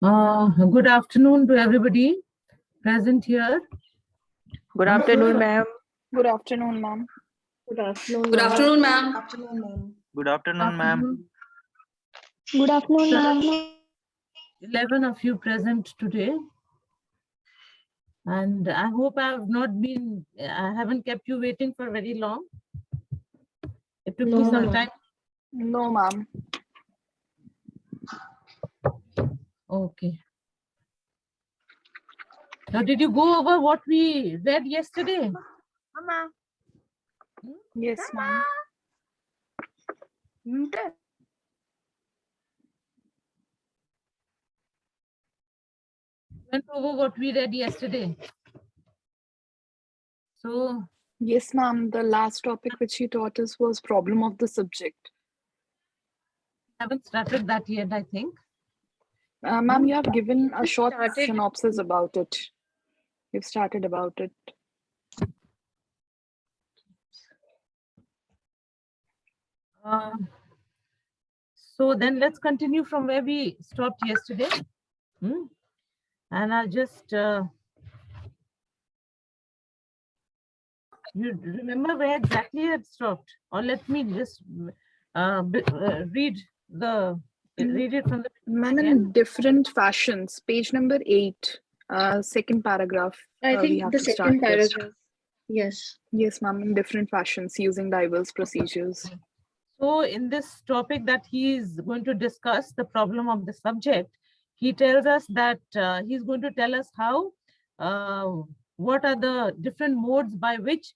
Good afternoon to everybody present here. Good afternoon, ma'am. Good afternoon, ma'am. Good afternoon, Good afternoon, ma'am. Good afternoon, ma'am. Good afternoon, ma'am. 11 of you present today. And I hope I haven't kept you waiting for very long. It took me some time. No, ma'am. Okay. Now, did you go over what we read yesterday? Mama. Yes, ma'am. Went over what we read yesterday. So, Yes, ma'am. The last topic which you taught us was problem of the subject. haven't started that yet, I think. Ma'am, you have given a short started. synopsis about it. You've started about it. So then let's continue from where we stopped yesterday. And I'll just, you remember where exactly it stopped? Or let me just read it from the Ma'am, in again. different fashions. Page number 8, second paragraph. I we think have the to start second first. paragraph. Yes. Yes, ma'am. In different fashions using diverse procedures. So in this topic that he is going to discuss, the problem of the subject, he tells us that he's going to tell us how, what are the different modes by which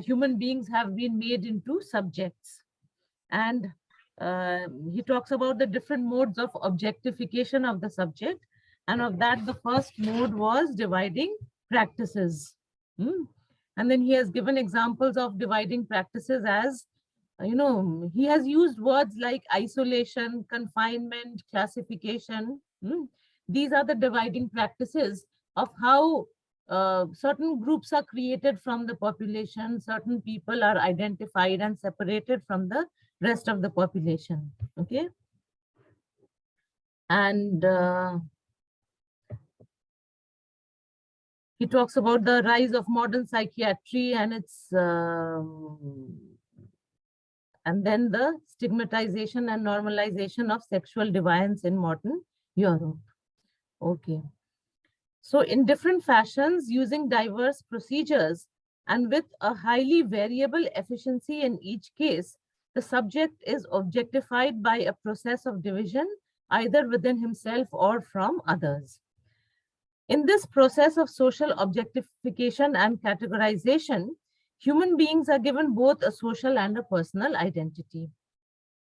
human beings have been made into subjects. And he talks about the different modes of objectification of the subject. And of that, the first mode was dividing practices. And then he has given examples of dividing practices as, he has used words like isolation, confinement, classification. These are the dividing practices of how certain groups are created from the population, certain people are identified and separated from the rest of the population. Okay. And he talks about the rise of modern psychiatry and its and then the stigmatization and normalization of sexual deviance in modern Europe. Okay. So in different fashions, using diverse procedures and with a highly variable efficiency in each case, the subject is objectified by a process of division, either within himself or from others. In this process of social objectification and categorization, human beings are given both a social and a personal identity.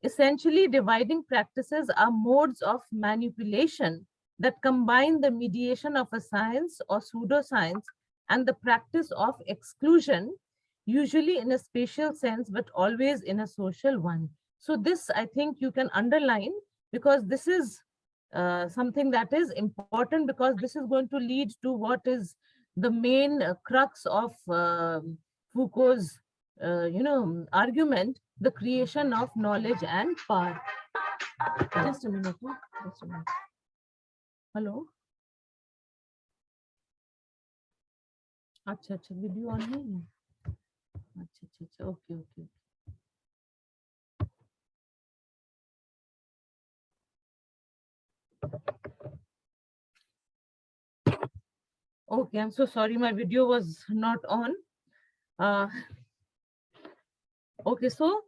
Essentially, dividing practices are modes of manipulation that combine the mediation of a science or pseudoscience and the practice of exclusion, usually in a spatial sense, but always in a social one. So this, I think you can underline, because this is something that is important, because this is going to lead to what is the main crux of Foucault's argument, the creation of knowledge and power. Just a minute. Just a minute. Hello. अच्छा अच्छा video on नहीं है अच्छा अच्छा अच्छा okay okay okay, I'm so sorry, my video was not on. Okay, so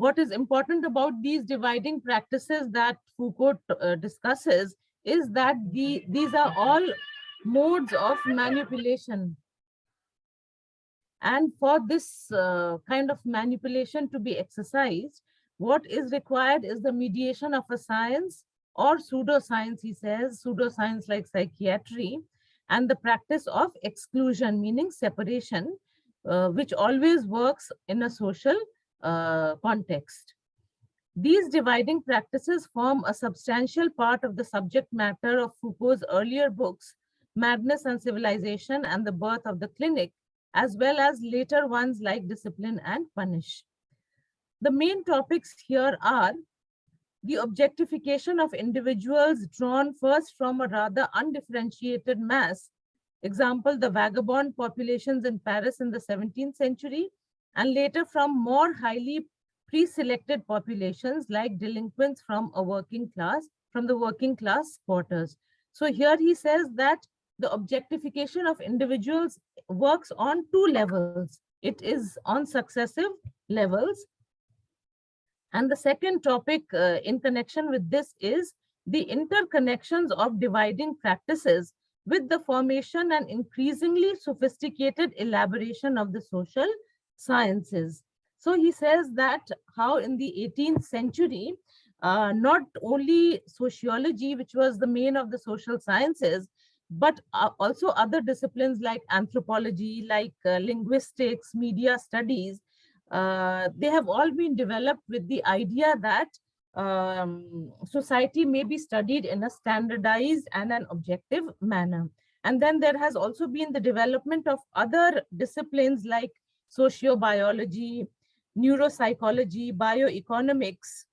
what is important about these dividing practices that Foucault discusses is that these are all modes of manipulation. And for this kind of manipulation to be exercised, what is required is the mediation of a science or pseudoscience, he says, pseudoscience like psychiatry, and the practice of exclusion, meaning separation, which always works in a social context. These dividing practices form a substantial part of the subject matter of Foucault's earlier books, Madness and Civilization and the Birth of the Clinic, as well as later ones like Discipline and Punish. The main topics here are the objectification of individuals drawn first from a rather undifferentiated mass, example, the vagabond populations in Paris in the 17th century, and later from more highly pre-selected populations like delinquents from the working class quarters. So here he says that the objectification of individuals works on two levels. It is on successive levels. And the second topic in connection with this is the interconnections of dividing practices with the formation and increasingly sophisticated elaboration of the social sciences. So he says that how in the 18th century, not only sociology, which was the main of the social sciences, but also other disciplines like anthropology, like linguistics, media studies, they have all been developed with the idea that society may be studied in a standardized and an objective manner. And then there has also been the development of other disciplines like sociobiology, neuropsychology, bioeconomics.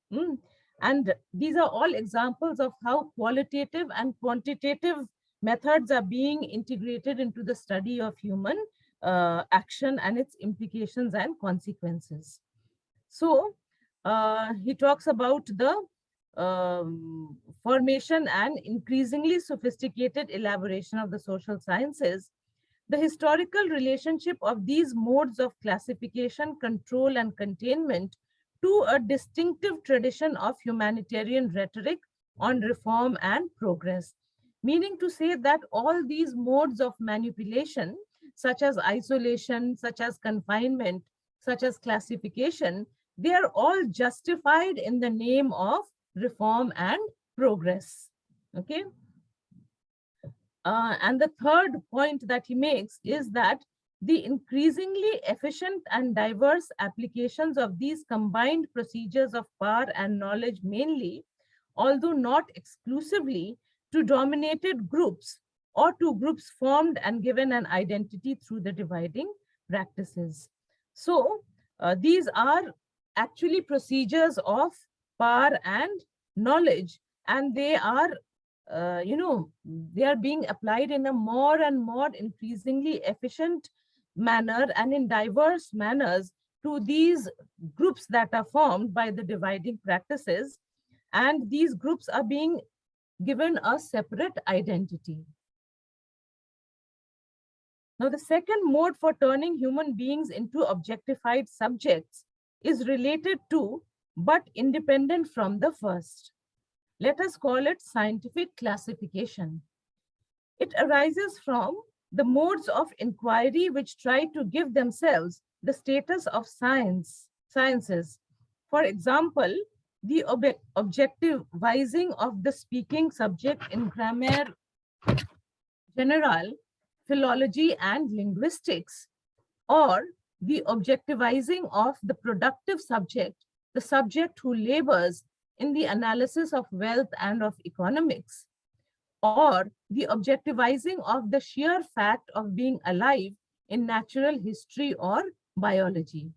And these are all examples of how qualitative and quantitative methods are being integrated into the study of human action and its implications and consequences. So he talks about the formation and increasingly sophisticated elaboration of the social sciences. The historical relationship of these modes of classification, control, and containment to a distinctive tradition of humanitarian rhetoric on reform and progress. Meaning to say that all these modes of manipulation, such as isolation, such as confinement, such as classification, they are all justified in the name of reform and progress. Okay. And the third point that he makes is that the increasingly efficient and diverse applications of these combined procedures of power and knowledge mainly, although not exclusively, to dominated groups or to groups formed and given an identity through the dividing practices. So these are actually procedures of power and knowledge, and they are they are being applied in a more and more increasingly efficient manner and in diverse manners to these groups that are formed by the dividing practices. And these groups are being given a separate identity. Now, the second mode for turning human beings into objectified subjects is related to but independent from the first. Let us call it scientific classification. It arises from the modes of inquiry which try to give themselves the status of sciences. For example, the objectivizing of the speaking subject in grammar general, philology, and linguistics, or the objectivizing of the productive subject, the subject who labors in the analysis of wealth and of economics, or the objectivizing of the sheer fact of being alive in natural history or biology.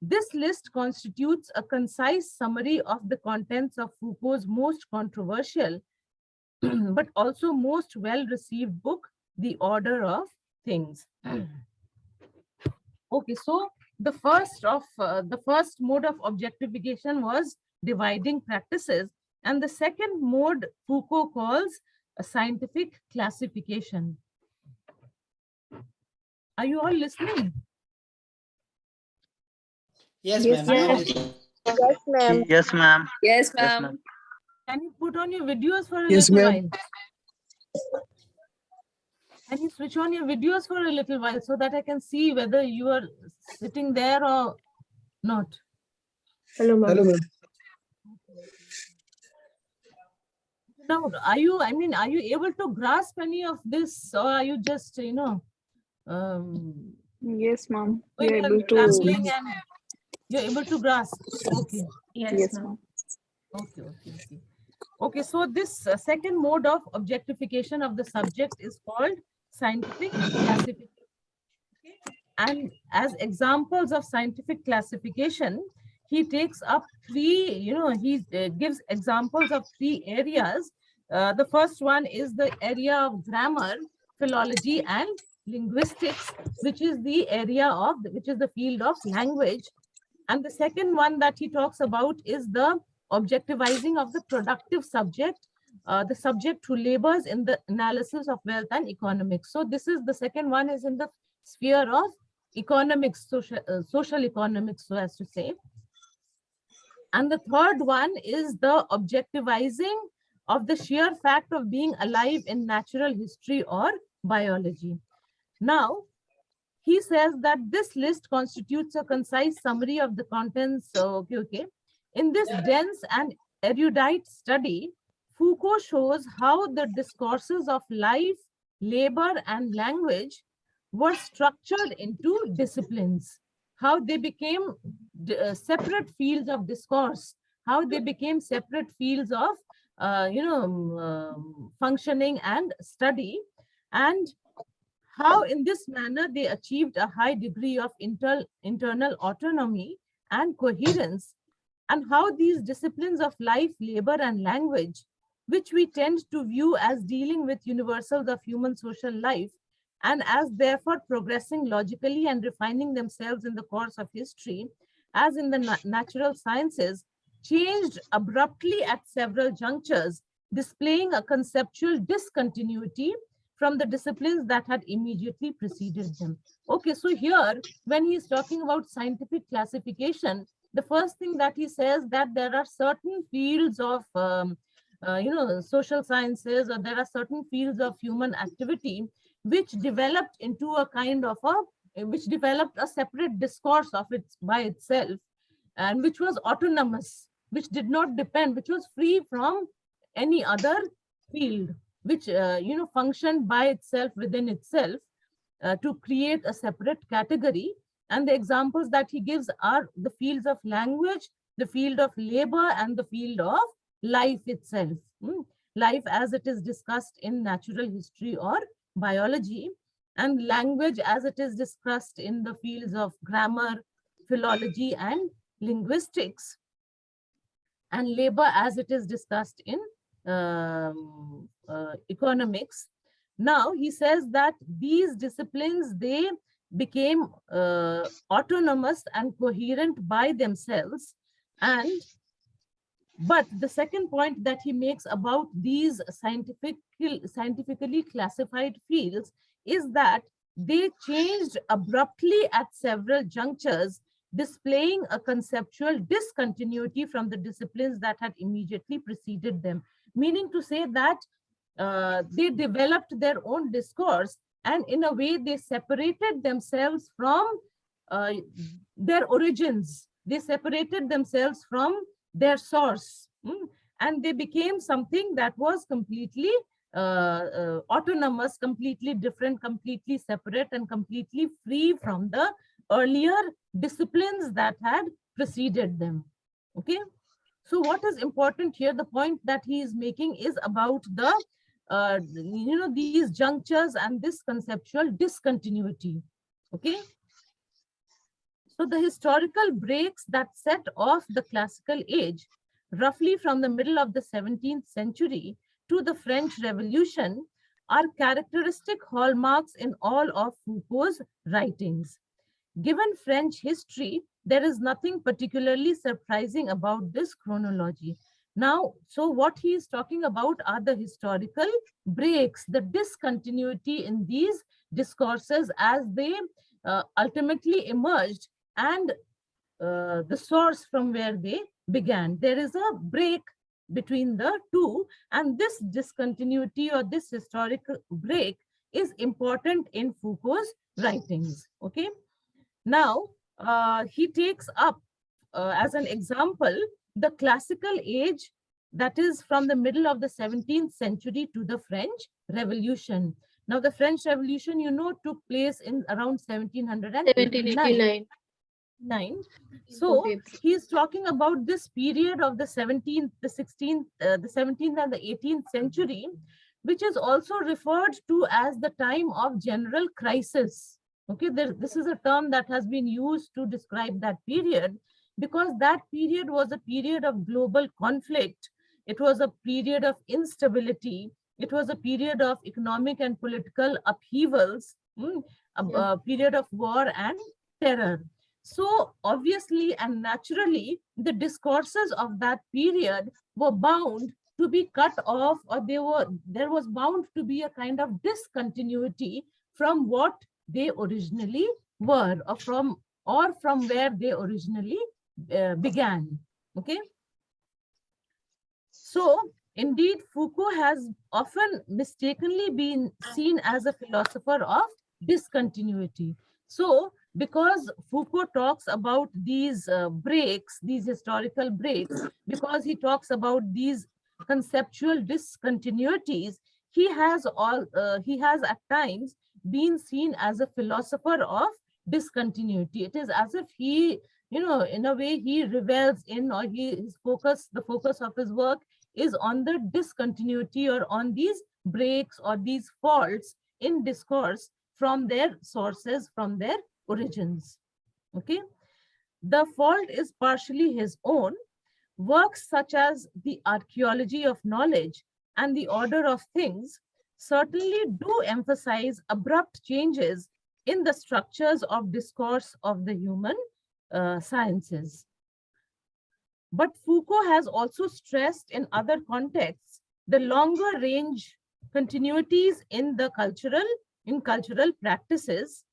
This list constitutes a concise summary of the contents of Foucault's most controversial but also most well-received book, The Order of Things. Okay, so the first mode of objectification was dividing practices, and the second mode Foucault calls a scientific classification. Are you all listening? Yes, Yes, ma'am. yes. Yes, ma'am. Yes, ma'am. Yes, Yes, ma'am. ma'am. Can you put on your videos for a Yes, little ma'am. while? Can you switch on your videos for a little while so that I can see whether you are sitting there or not? Hello, ma'am. Hello, ma'am. Now, are you able to grasp any of this, or are you just, Yes, ma'am. going You're and able to. rambling and you're able to grasp? Okay. Yes, ma'am. Okay. Okay, so this second mode of objectification of the subject is called scientific classification. Okay? And as examples of scientific classification, he takes up three, he gives examples of three areas. The first one is the area of grammar, philology, and linguistics, which is the field of language. And the second one that he talks about is the objectivizing of the productive subject, the subject who labors in the analysis of wealth and economics. So this is the second one is in the sphere of economics, social economics, so as to say. And the third one is the objectivizing of the sheer fact of being alive in natural history or biology. Now, he says that this list constitutes a concise summary of the contents. Okay. In this dense and erudite study, Foucault shows how the discourses of life, labor, and language were structured into disciplines, how they became separate fields of discourse, how they became separate fields of functioning and study, and how in this manner they achieved a high degree of internal autonomy and coherence, and how these disciplines of life, labor, and language, which we tend to view as dealing with universals of human social life, and as therefore progressing logically and refining themselves in the course of history, as in the natural sciences, changed abruptly at several junctures, displaying a conceptual discontinuity from the disciplines that had immediately preceded them. Okay, so here, when he's talking about scientific classification, the first thing that he says that there are certain fields of, social sciences, or there are certain fields of human activity which developed into a kind of which developed a separate discourse of by itself, and which was autonomous, which did not depend, which was free from any other field, which functioned by itself within itself to create a separate category. And the examples that he gives are the fields of language, the field of labor, and the field of life itself. Life as it is discussed in natural history or biology, and language as it is discussed in the fields of grammar, philology, and linguistics, and labor as it is discussed in economics. Now, he says that these disciplines, they became autonomous and coherent by themselves, and But the second point that he makes about these scientifically classified fields is that they changed abruptly at several junctures, displaying a conceptual discontinuity from the disciplines that had immediately preceded them. Meaning to say that they developed their own discourse, and in a way they separated themselves from their origins. They separated themselves from their source, and they became something that was completely autonomous, completely different, completely separate, and completely free from the earlier disciplines that had preceded them. Okay, so what is important here, the point that he is making is about the these junctures and this conceptual discontinuity. Okay, so the historical breaks that set off the classical age, roughly from the middle of the 17th century to the French Revolution, are characteristic hallmarks in all of Foucault's writings. Given French history, there is nothing particularly surprising about this chronology. Now, so what he is talking about are the historical breaks, the discontinuity in these discourses as they ultimately emerged, and the source from where they began. There is a break between the two, and this discontinuity or this historical break is important in Foucault's writings. Okay, now he takes up as an example the classical age, that is from the middle of the 17th century to the French Revolution. Now the French Revolution, you know, took place in around 1789. So he's talking about this period of the 17th, the 16th, the 17th and the 18th century, which is also referred to as the time of general crisis. Okay, this is a term that has been used to describe that period, because that period was a period of global conflict. It was a period of instability. It was a period of economic and political upheavals, a period of war and terror. So obviously and naturally, the discourses of that period were bound to be cut off, or there was bound to be a kind of discontinuity from what they originally were, or from where they originally began. Okay. So indeed, Foucault has often mistakenly been seen as a philosopher of discontinuity. So because Foucault talks about these breaks, these historical breaks, because he talks about these conceptual discontinuities, he has at times been seen as a philosopher of discontinuity. It is as if he, in a way, he revels in, or the focus of his work is on the discontinuity, or on these breaks or these faults in discourse from their sources, from their origins. Okay, the fault is partially his own. Works such as the Archaeology of Knowledge and the Order of Things certainly do emphasize abrupt changes in the structures of discourse of the human sciences. But Foucault has also stressed in other contexts the longer range continuities in cultural practices.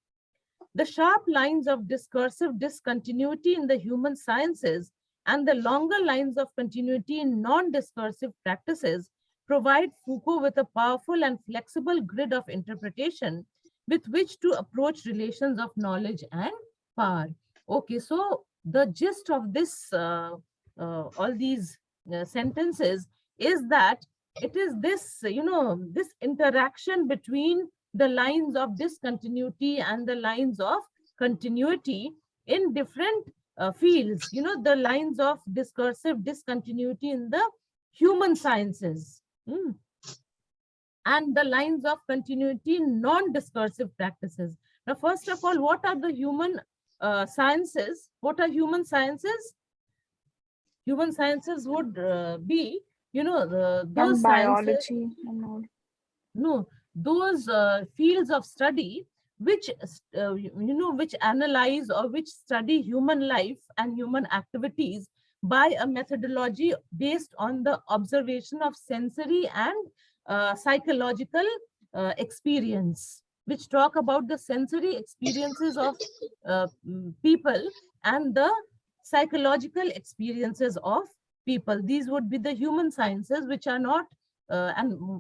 The sharp lines of discursive discontinuity in the human sciences and the longer lines of continuity in non-discursive practices provide Foucault with a powerful and flexible grid of interpretation with which to approach relations of knowledge and power. Okay, so the gist of this, all these sentences is that it is this, this interaction between the lines of discontinuity and the lines of continuity in different fields, the lines of discursive discontinuity in the human sciences, and the lines of continuity in non-discursive practices. Now, first of all, what are the human sciences? What are human sciences? Human sciences would be, those biology and all. No, those fields of study which which analyze or which study human life and human activities by a methodology based on the observation of sensory and psychological experience, which talk about the sensory experiences of people and the psychological experiences of people. These would be the human sciences, which are not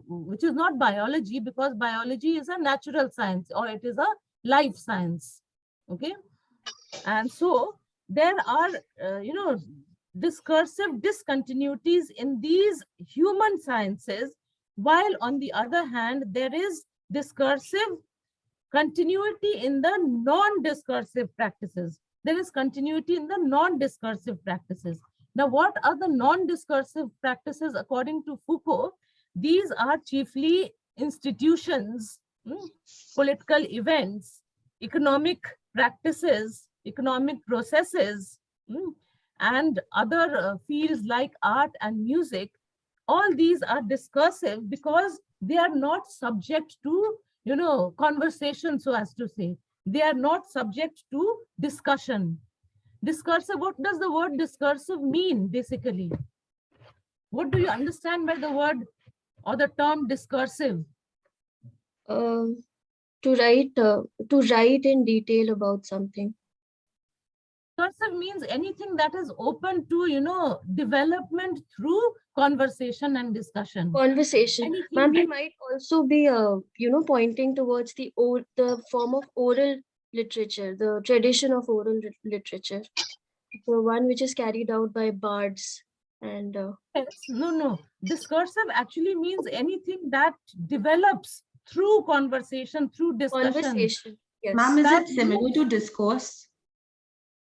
which is not biology, because biology is a natural science, or it is a life science. Okay, and so there are discursive discontinuities in these human sciences, while on the other hand there is discursive continuity in the non-discursive practices. There is continuity in the non-discursive practices. Now, what are the non-discursive practices according to Foucault? These are chiefly institutions, political events, economic practices, economic processes, and other fields like art and music. All these are discursive because they are not subject to conversation, so as to say. They are not subject to discussion. Discursive, what does the word discursive mean, basically? What do you understand by the word or the term discursive? To write in detail about something. Discursive means anything that is open to, development through conversation and discussion. Conversation. Ma'am, he might also be, pointing towards the form of oral literature, the tradition of oral literature, the one which is carried out by bards and. Yes, no. Discursive actually means anything that develops through conversation, through discussion. Conversation. Yes. Ma'am, is it similar to discourse?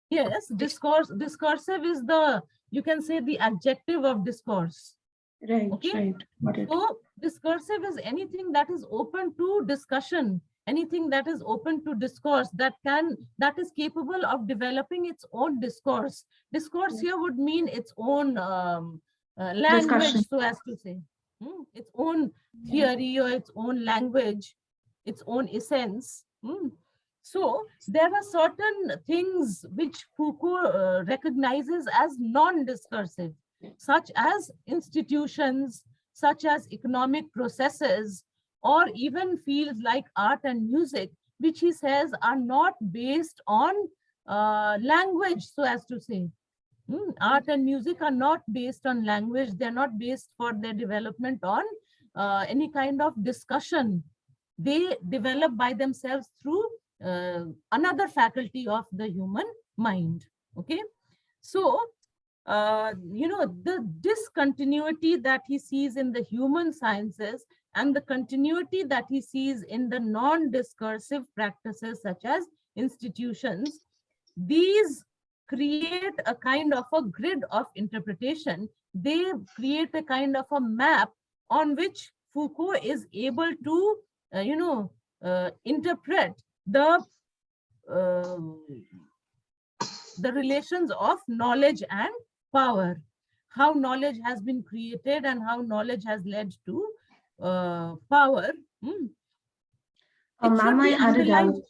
Yes, discursive is the, you can say, the adjective of discourse. Right, okay? Right. So discursive is anything that is open to discussion, anything that is open to discourse, that is capable of developing its own discourse. Discourse here would mean its own language, Discussion. so as to say, its own theory or its own language, its own essence. So there are certain things which Foucault recognizes as non-discursive, such as institutions, such as economic processes, or even fields like art and music, which he says are not based on language, so as to say. Art and music are not based on language. They're not based for their development on any kind of discussion. They develop by themselves through another faculty of the human mind. Okay, so the discontinuity that he sees in the human sciences and the continuity that he sees in the non-discursive practices such as institutions, these create a kind of a grid of interpretation. They create a kind of a map on which Foucault is able to interpret the relations of knowledge and power, how knowledge has been created and how knowledge has led to power. Ma'am, I had a doubt.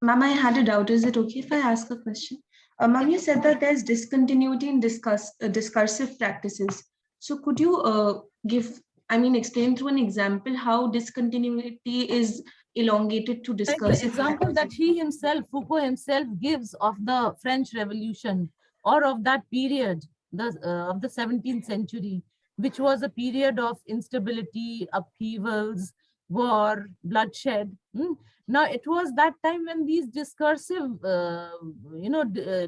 Ma'am, I had a doubt. Is it okay if I ask a question? Ma'am, you said that there's discontinuity in discursive practices. So could you explain through an example how discontinuity is elongated to discursive The example that Foucault himself gives of the French Revolution, or of that period, of the 17th century, which was a period of instability, upheavals, war, bloodshed. Now, it was that time when these discursive,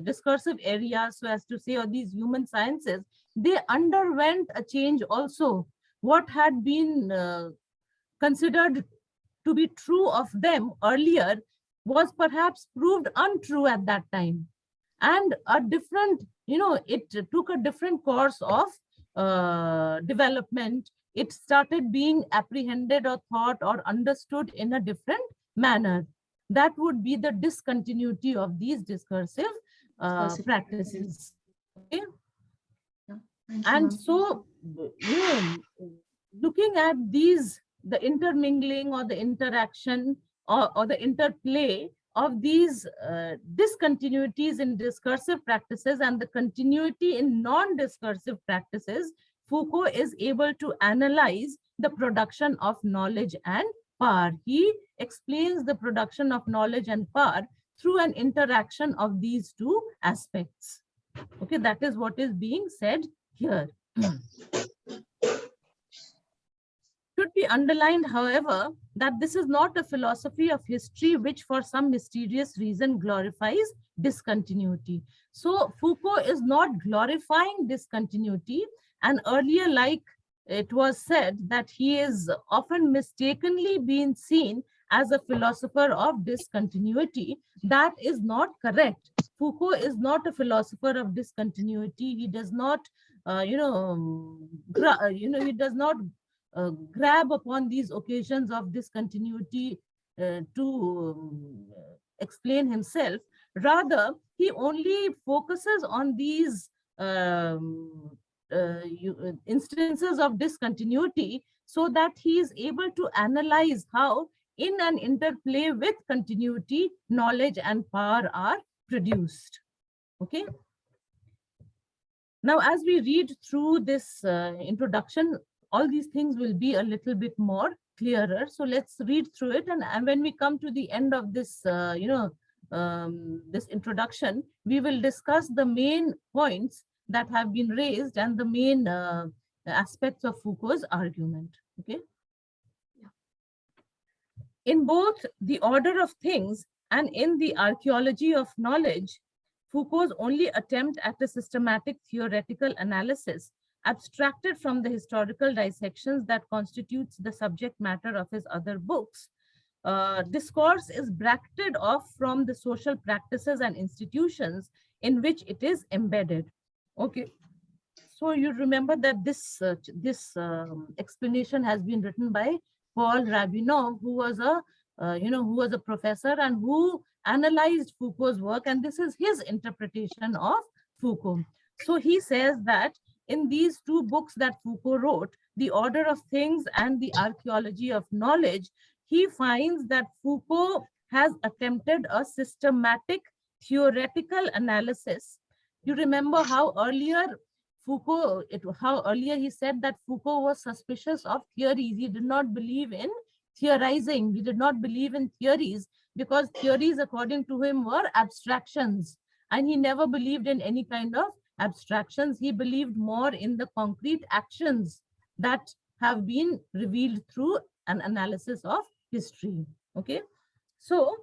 discursive areas, so as to say, or these human sciences, they underwent a change also. What had been considered to be true of them earlier was perhaps proved untrue at that time. And a different, it took a different course of development. It started being apprehended or thought or understood in a different manner. That would be the discontinuity of these discursive practices. Okay? And so, looking at these, the intermingling or the interaction or the interplay of these discontinuities in discursive practices and the continuity in non-discursive practices, Foucault is able to analyze the production of knowledge and power. He explains the production of knowledge and power through an interaction of these two aspects. Okay, that is what is being said here. Should be underlined, however, that this is not a philosophy of history which for some mysterious reason glorifies discontinuity. So Foucault is not glorifying discontinuity, and earlier, like it was said, that he is often mistakenly being seen as a philosopher of discontinuity. That is not correct. Foucault is not a philosopher of discontinuity. He does not, he does not grab upon these occasions of discontinuity to explain himself. Rather, he only focuses on these instances of discontinuity so that he is able to analyze how, in an interplay with continuity, knowledge and power are produced. Okay. Now, as we read through this introduction, all these things will be a little bit more clearer. So let's read through it. And when we come to the end of this, this introduction, we will discuss the main points that have been raised and the main aspects of Foucault's argument. Okay. In both The Order of Things and in The Archaeology of Knowledge, Foucault's only attempt at a systematic theoretical analysis, abstracted from the historical dissections that constitutes the subject matter of his other books, discourse is bracketed off from the social practices and institutions in which it is embedded. Okay, so you remember that this explanation has been written by Paul Rabinov, who was a who was a professor and who analyzed Foucault's work, and this is his interpretation of Foucault. So he says that in these two books that Foucault wrote, The Order of Things and The Archaeology of Knowledge, he finds that Foucault has attempted a systematic theoretical analysis. You remember how earlier he said that Foucault was suspicious of theories. He did not believe in theorizing. He did not believe in theories because theories, according to him, were abstractions. And he never believed in any kind of abstractions. He believed more in the concrete actions that have been revealed through an analysis of history. Okay, so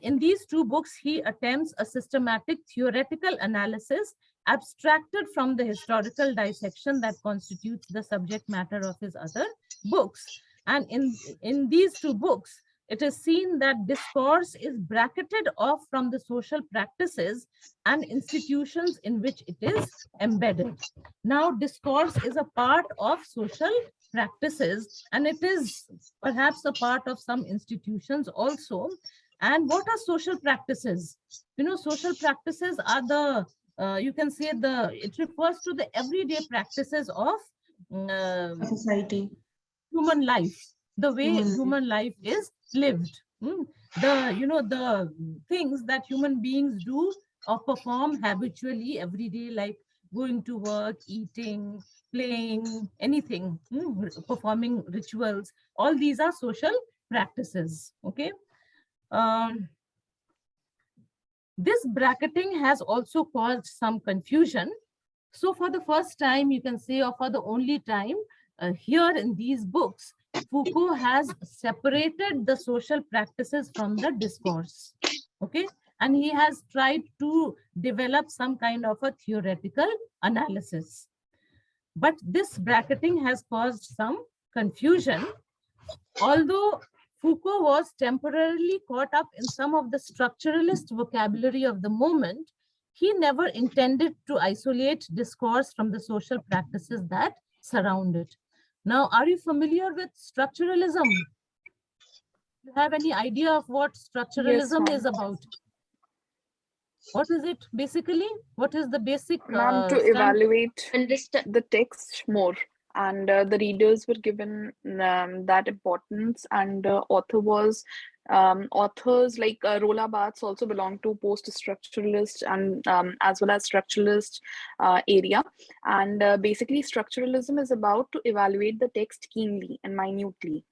in these two books, he attempts a systematic theoretical analysis abstracted from the historical dissection that constitutes the subject matter of his other books. And in these two books, it is seen that discourse is bracketed off from the social practices and institutions in which it is embedded. Now, discourse is a part of social practices, and it is perhaps a part of some institutions also. And what are social practices? You know, social practices are the, you can say it refers to the everyday practices of society, human life, the way human life is lived. The things that human beings do or perform habitually every day, like going to work, eating, playing, anything, performing rituals. All these are social practices. Okay. This bracketing has also caused some confusion. So for the first time, you can say, or for the only time, here in these books, Foucault has separated the social practices from the discourse. Okay, and he has tried to develop some kind of a theoretical analysis. But this bracketing has caused some confusion. Although Foucault was temporarily caught up in some of the structuralist vocabulary of the moment, he never intended to isolate discourse from the social practices that surround it. Now, are you familiar with structuralism? Do you have any idea of what structuralism is about? What is it basically? What is the basic? Ma'am, to evaluate the text more. and the readers were given that importance, and author was authors like Roland Barthes also belong to post-structuralist and as well as structuralist area. And basically structuralism is about to evaluate the text keenly and minutely.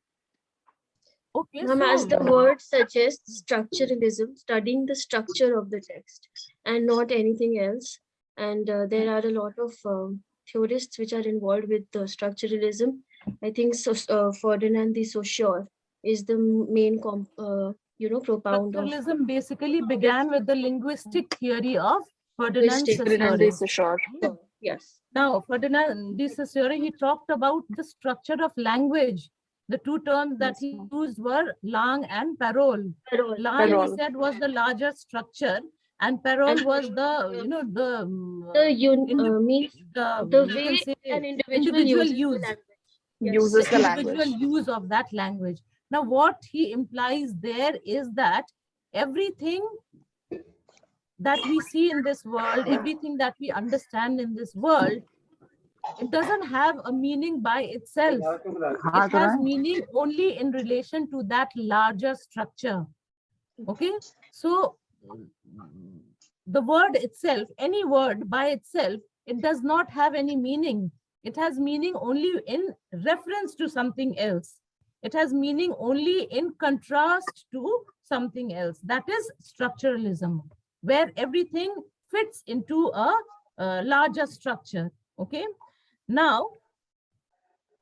Okay, Ma'am, as the so word suggests, structuralism, studying the structure of the text and not anything else. And there are a lot of theorists which are involved with structuralism. I think Ferdinand de Saussure is the main propounder of structuralism basically began with the linguistic theory of Ferdinand linguistic. Ferdinand de Saussure. Saussure. Yes. Now, Ferdinand de Saussure, he talked about the structure of language. The two terms that he used were langue and parole. Parole. Langue, he Parole. said, was the larger structure, and parole And was the, you know, means the the you can way say an individual uses the language. Yes. Uses the individual language. use of that language. Now, what he implies there is that everything that we see in this world, everything that we understand in this world, it doesn't have a meaning by itself. It has meaning only in relation to that larger structure. Okay, so the word itself, any word by itself, it does not have any meaning. It has meaning only in reference to something else. It has meaning only in contrast to something else. That is structuralism, where everything fits into a larger structure. Okay. Now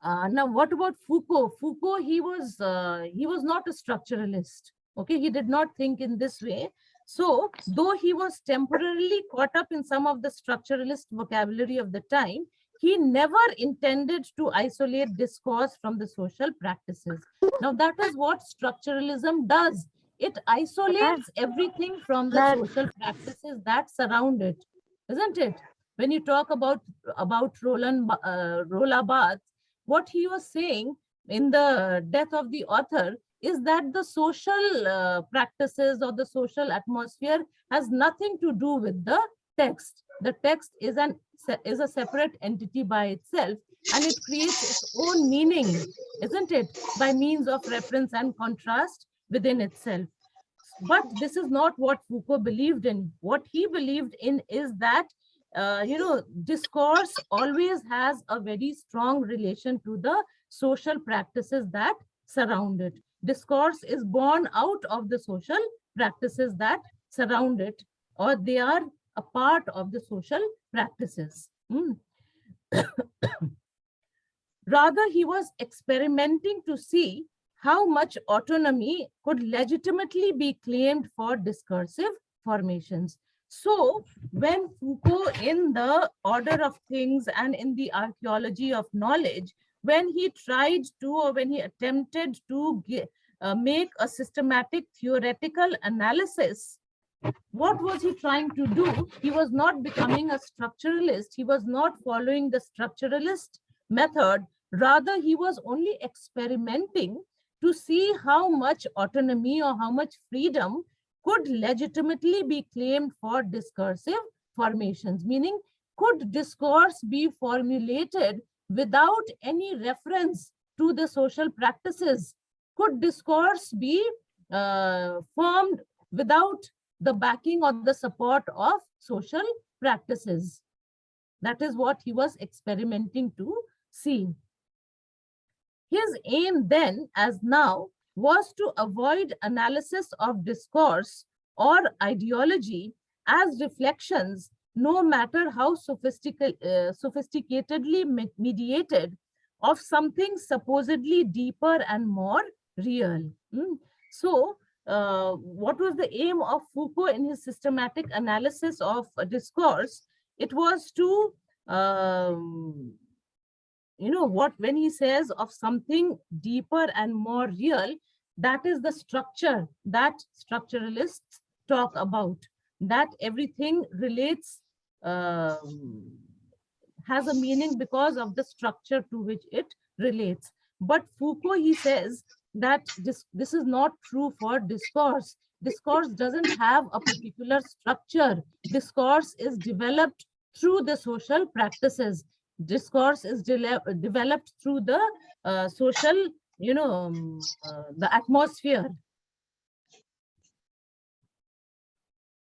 what about Foucault? Foucault, he was not a structuralist. Okay, he did not think in this way. So, though he was temporarily caught up in some of the structuralist vocabulary of the time, he never intended to isolate discourse from the social practices. Now, that is what structuralism does. It isolates everything from the social practices that surround it, isn't it? When you talk about Roland Barthes, what he was saying in the death of the author is that the social practices or the social atmosphere has nothing to do with the text. The text is a separate entity by itself, and it creates its own meaning, isn't it? By means of reference and contrast within itself. But this is not what Foucault believed in. What he believed in is that discourse always has a very strong relation to the social practices that surround it. Discourse is born out of the social practices that surround it, or they are a part of the social practices. Rather, he was experimenting to see how much autonomy could legitimately be claimed for discursive formations. So, when Foucault, in the Order of Things and in the Archaeology of Knowledge, when he tried to, or when he attempted to make a systematic theoretical analysis, what was he trying to do? He was not becoming a structuralist. He was not following the structuralist method. Rather, he was only experimenting to see how much autonomy or how much freedom could legitimately be claimed for discursive formations, meaning could discourse be formulated without any reference to the social practices? Could discourse be formed without the backing or the support of social practices? That is what he was experimenting to see. His aim then, as now, was to avoid analysis of discourse or ideology as reflections, no matter how sophisticatedly mediated, of something supposedly deeper and more real. So, what was the aim of Foucault in his systematic analysis of discourse? It was to when he says of something deeper and more real, that is the structure that structuralists talk about, that everything relates, has a meaning because of the structure to which it relates. But Foucault, he says that this is not true for discourse. Discourse doesn't have a particular structure. Discourse is developed through the social practices. discourse is developed through the social, the atmosphere.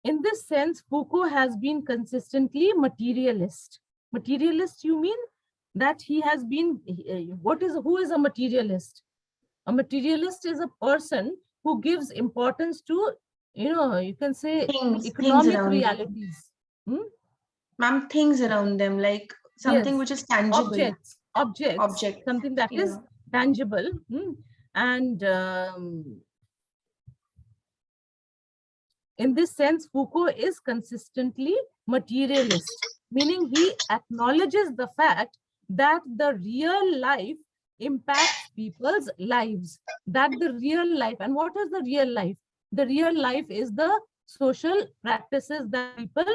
In this sense, Foucault has been consistently materialist. Materialist, you mean that he has been, who is a materialist? A materialist is a person who gives importance to, you can say Things economic around them. realities. Ma'am, things around them, like something Yes. which is tangible. Objects, something that is tangible. And in this sense, Foucault is consistently materialist, meaning he acknowledges the fact that the real life impacts people's lives, that the real life, and what is the real life? The real life is the social practices that people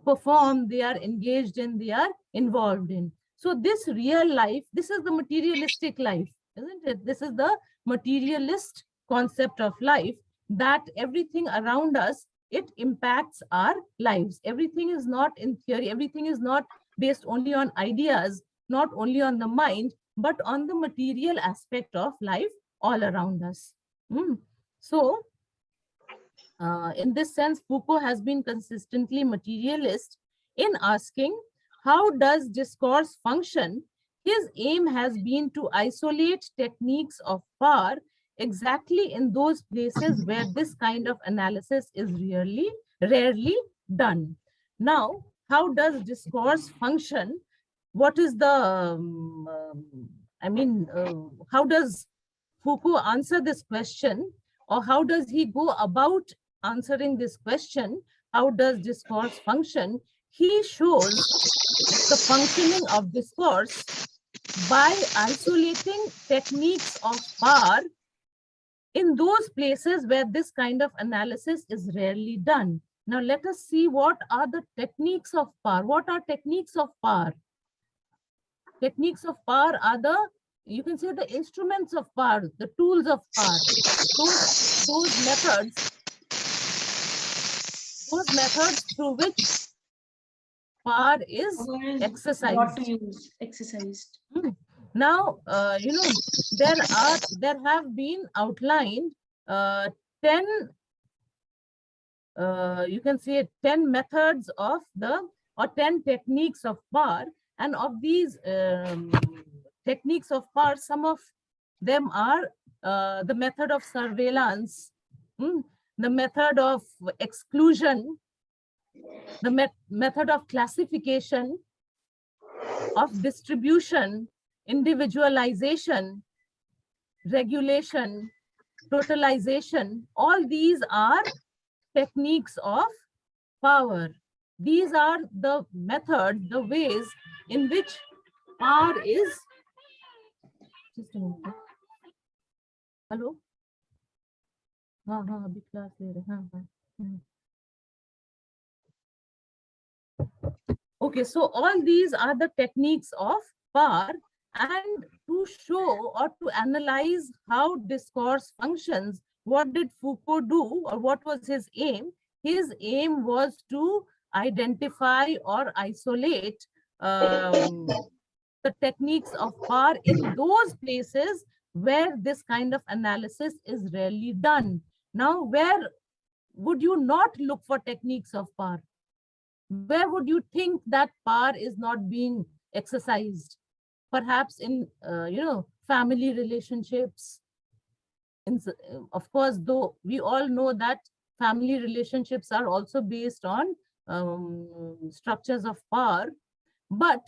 perform, they are engaged in, they are involved in. So this real life, this is the materialistic life, isn't it? This is the materialist concept of life, that everything around us, it impacts our lives. Everything is not in theory, everything is not based only on ideas, not only on the mind, but on the material aspect of life all around us. So, in this sense, Foucault has been consistently materialist in asking, how does discourse function? His aim has been to isolate techniques of power exactly in those places where this kind of analysis is rarely done. Now, how does discourse function? What is the, how does Foucault answer this question, or how does he go about answering this question? How does discourse function? He shows the functioning of discourse by isolating techniques of power in those places where this kind of analysis is rarely done. Now let us see what are the techniques of power. What are techniques of power? Techniques of power are the, you can say, the instruments of power, the tools of power. Those methods through which power is exercised. What to use, exercised. Now, there have been outlined 10, you can say 10 methods of or 10 techniques of power. And of these techniques of power, some of them are the method of surveillance, the method of exclusion, the method of classification, of distribution, individualization, regulation, totalization. All these are techniques of power. These are the methods, the ways in which power is. Just a minute. Hello? अभी class ले रहे. Okay, so all these are the techniques of power, and to show or to analyze how discourse functions, what did Foucault do, or what was his aim? His aim was to identify or isolate the techniques of power in those places where this kind of analysis is rarely done. Now, where would you not look for techniques of power? Where would you think that power is not being exercised? Perhaps in, family relationships. Of course, though we all know that family relationships are also based on structures of power, but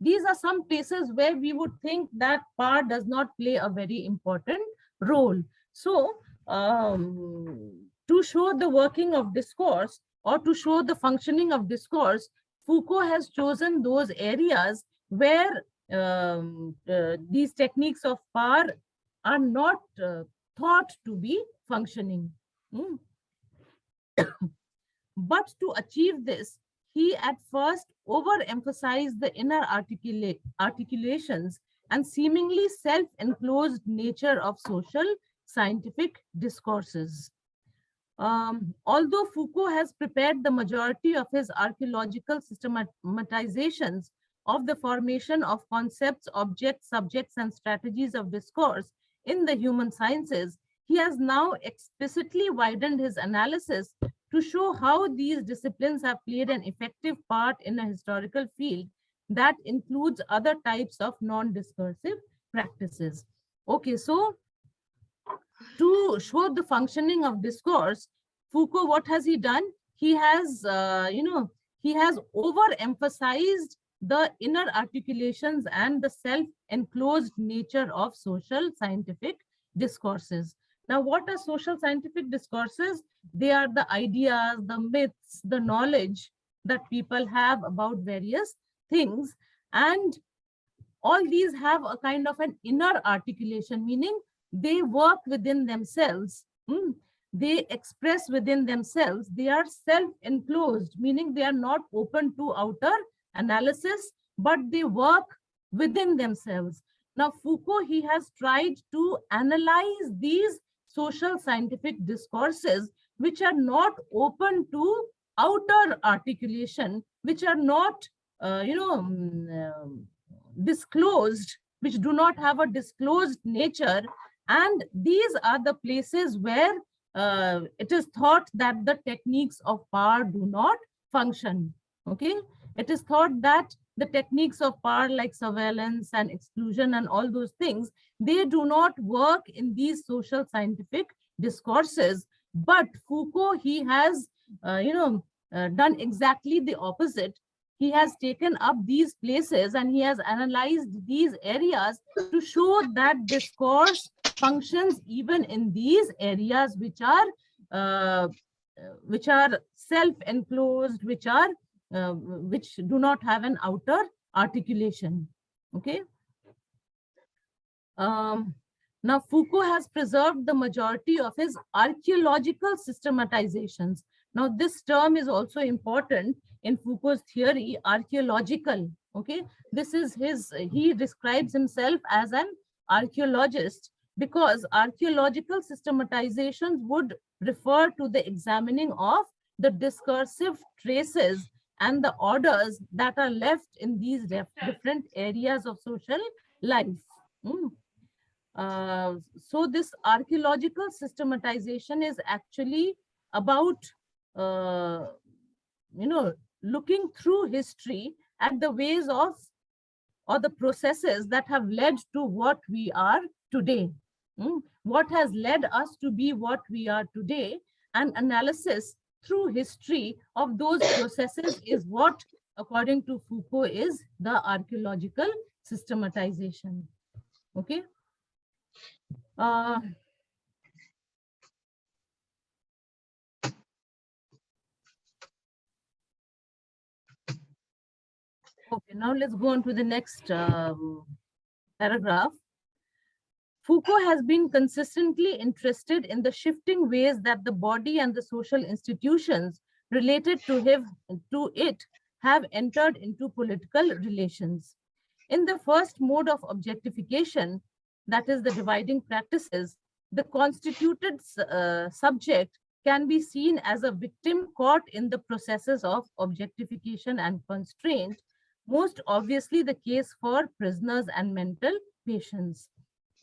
these are some places where we would think that power does not play a very important role. So, to show the working of discourse, or to show the functioning of discourse, Foucault has chosen those areas where these techniques of power are not thought to be functioning. But to achieve this, he at first overemphasized the inner articulations and seemingly self-enclosed nature of social scientific discourses. Although Foucault has prepared the majority of his archaeological systematizations of the formation of concepts, objects, subjects, and strategies of discourse in the human sciences, he has now explicitly widened his analysis to show how these disciplines have played an effective part in a historical field that includes other types of non-discursive practices. Okay, so to show the functioning of discourse, Foucault, what has he done? He has, he has overemphasized the inner articulations and the self-enclosed nature of social scientific discourses. Now, what are social scientific discourses? They are the ideas, the myths, the knowledge that people have about various things. And all these have a kind of an inner articulation, meaning they work within themselves. They express within themselves. They are self-enclosed, meaning they are not open to outer analysis, but they work within themselves. Now, Foucault, he has tried to analyze these social scientific discourses, which are not open to outer articulation, which are not, disclosed, which do not have a disclosed nature. And these are the places where it is thought that the techniques of power do not function. Okay, it is thought that the techniques of power like surveillance and exclusion and all those things, they do not work in these social scientific discourses. But Foucault, he has done exactly the opposite. He has taken up these places and he has analyzed these areas to show that discourse functions even in these areas which are self-enclosed, which do not have an outer articulation. Okay. Now, Foucault has preserved the majority of his archaeological systematizations. Now, this term is also important in Foucault's theory, archaeological. Okay, this is he describes himself as an archaeologist because archaeological systematizations would refer to the examining of the discursive traces and the orders that are left in these different areas of social life. So this archaeological systematization is actually about, looking through history at the ways of, or the processes that have led to what we are today. What has led us to be what we are today, and analysis through history of those processes is what, according to Foucault, is the archaeological systematization. Okay. Okay, now let's go on to the next paragraph. Foucault has been consistently interested in the shifting ways that the body and the social institutions related to it have entered into political relations. In the first mode of objectification, that is the dividing practices, the constituted subject can be seen as a victim caught in the processes of objectification and constraint, most obviously the case for prisoners and mental patients.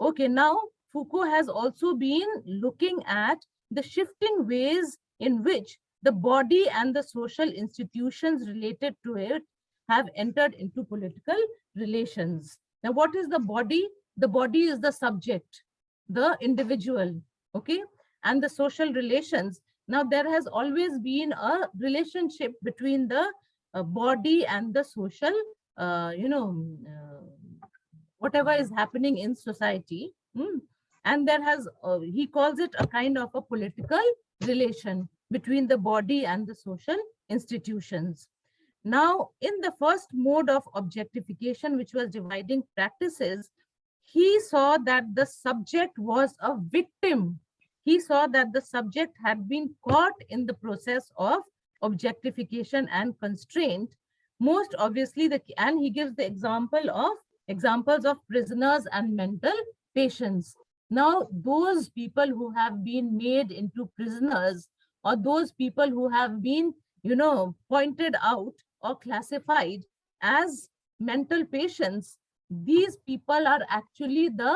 Okay, now Foucault has also been looking at the shifting ways in which the body and the social institutions related to it have entered into political relations. Now, what is the body? The body is the subject, the individual, okay? And the social relations. Now, there has always been a relationship between the body and the social, whatever is happening in society. And there has, he calls it a kind of a political relation between the body and the social institutions. Now, in the first mode of objectification, which was dividing practices, he saw that the subject was a victim. He saw that the subject had been caught in the process of objectification and constraint. Most obviously, and he gives the examples of prisoners and mental patients. Now, those people who have been made into prisoners, or those people who have been, pointed out or classified as mental patients, these people are actually the,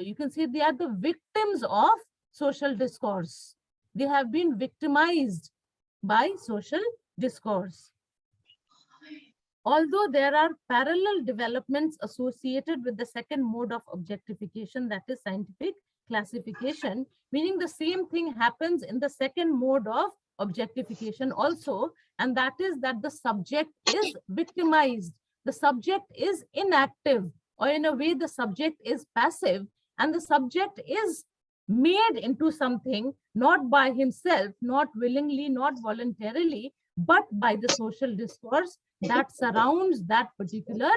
you can say they are the victims of social discourse. They have been victimized by social discourse. Although there are parallel developments associated with the second mode of objectification, that is scientific classification, meaning the same thing happens in the second mode of objectification also, and that is that the subject is victimized, the subject is inactive, or in a way the subject is passive, and the subject is made into something not by himself, not willingly, not voluntarily, but by the social discourse that surrounds that particular,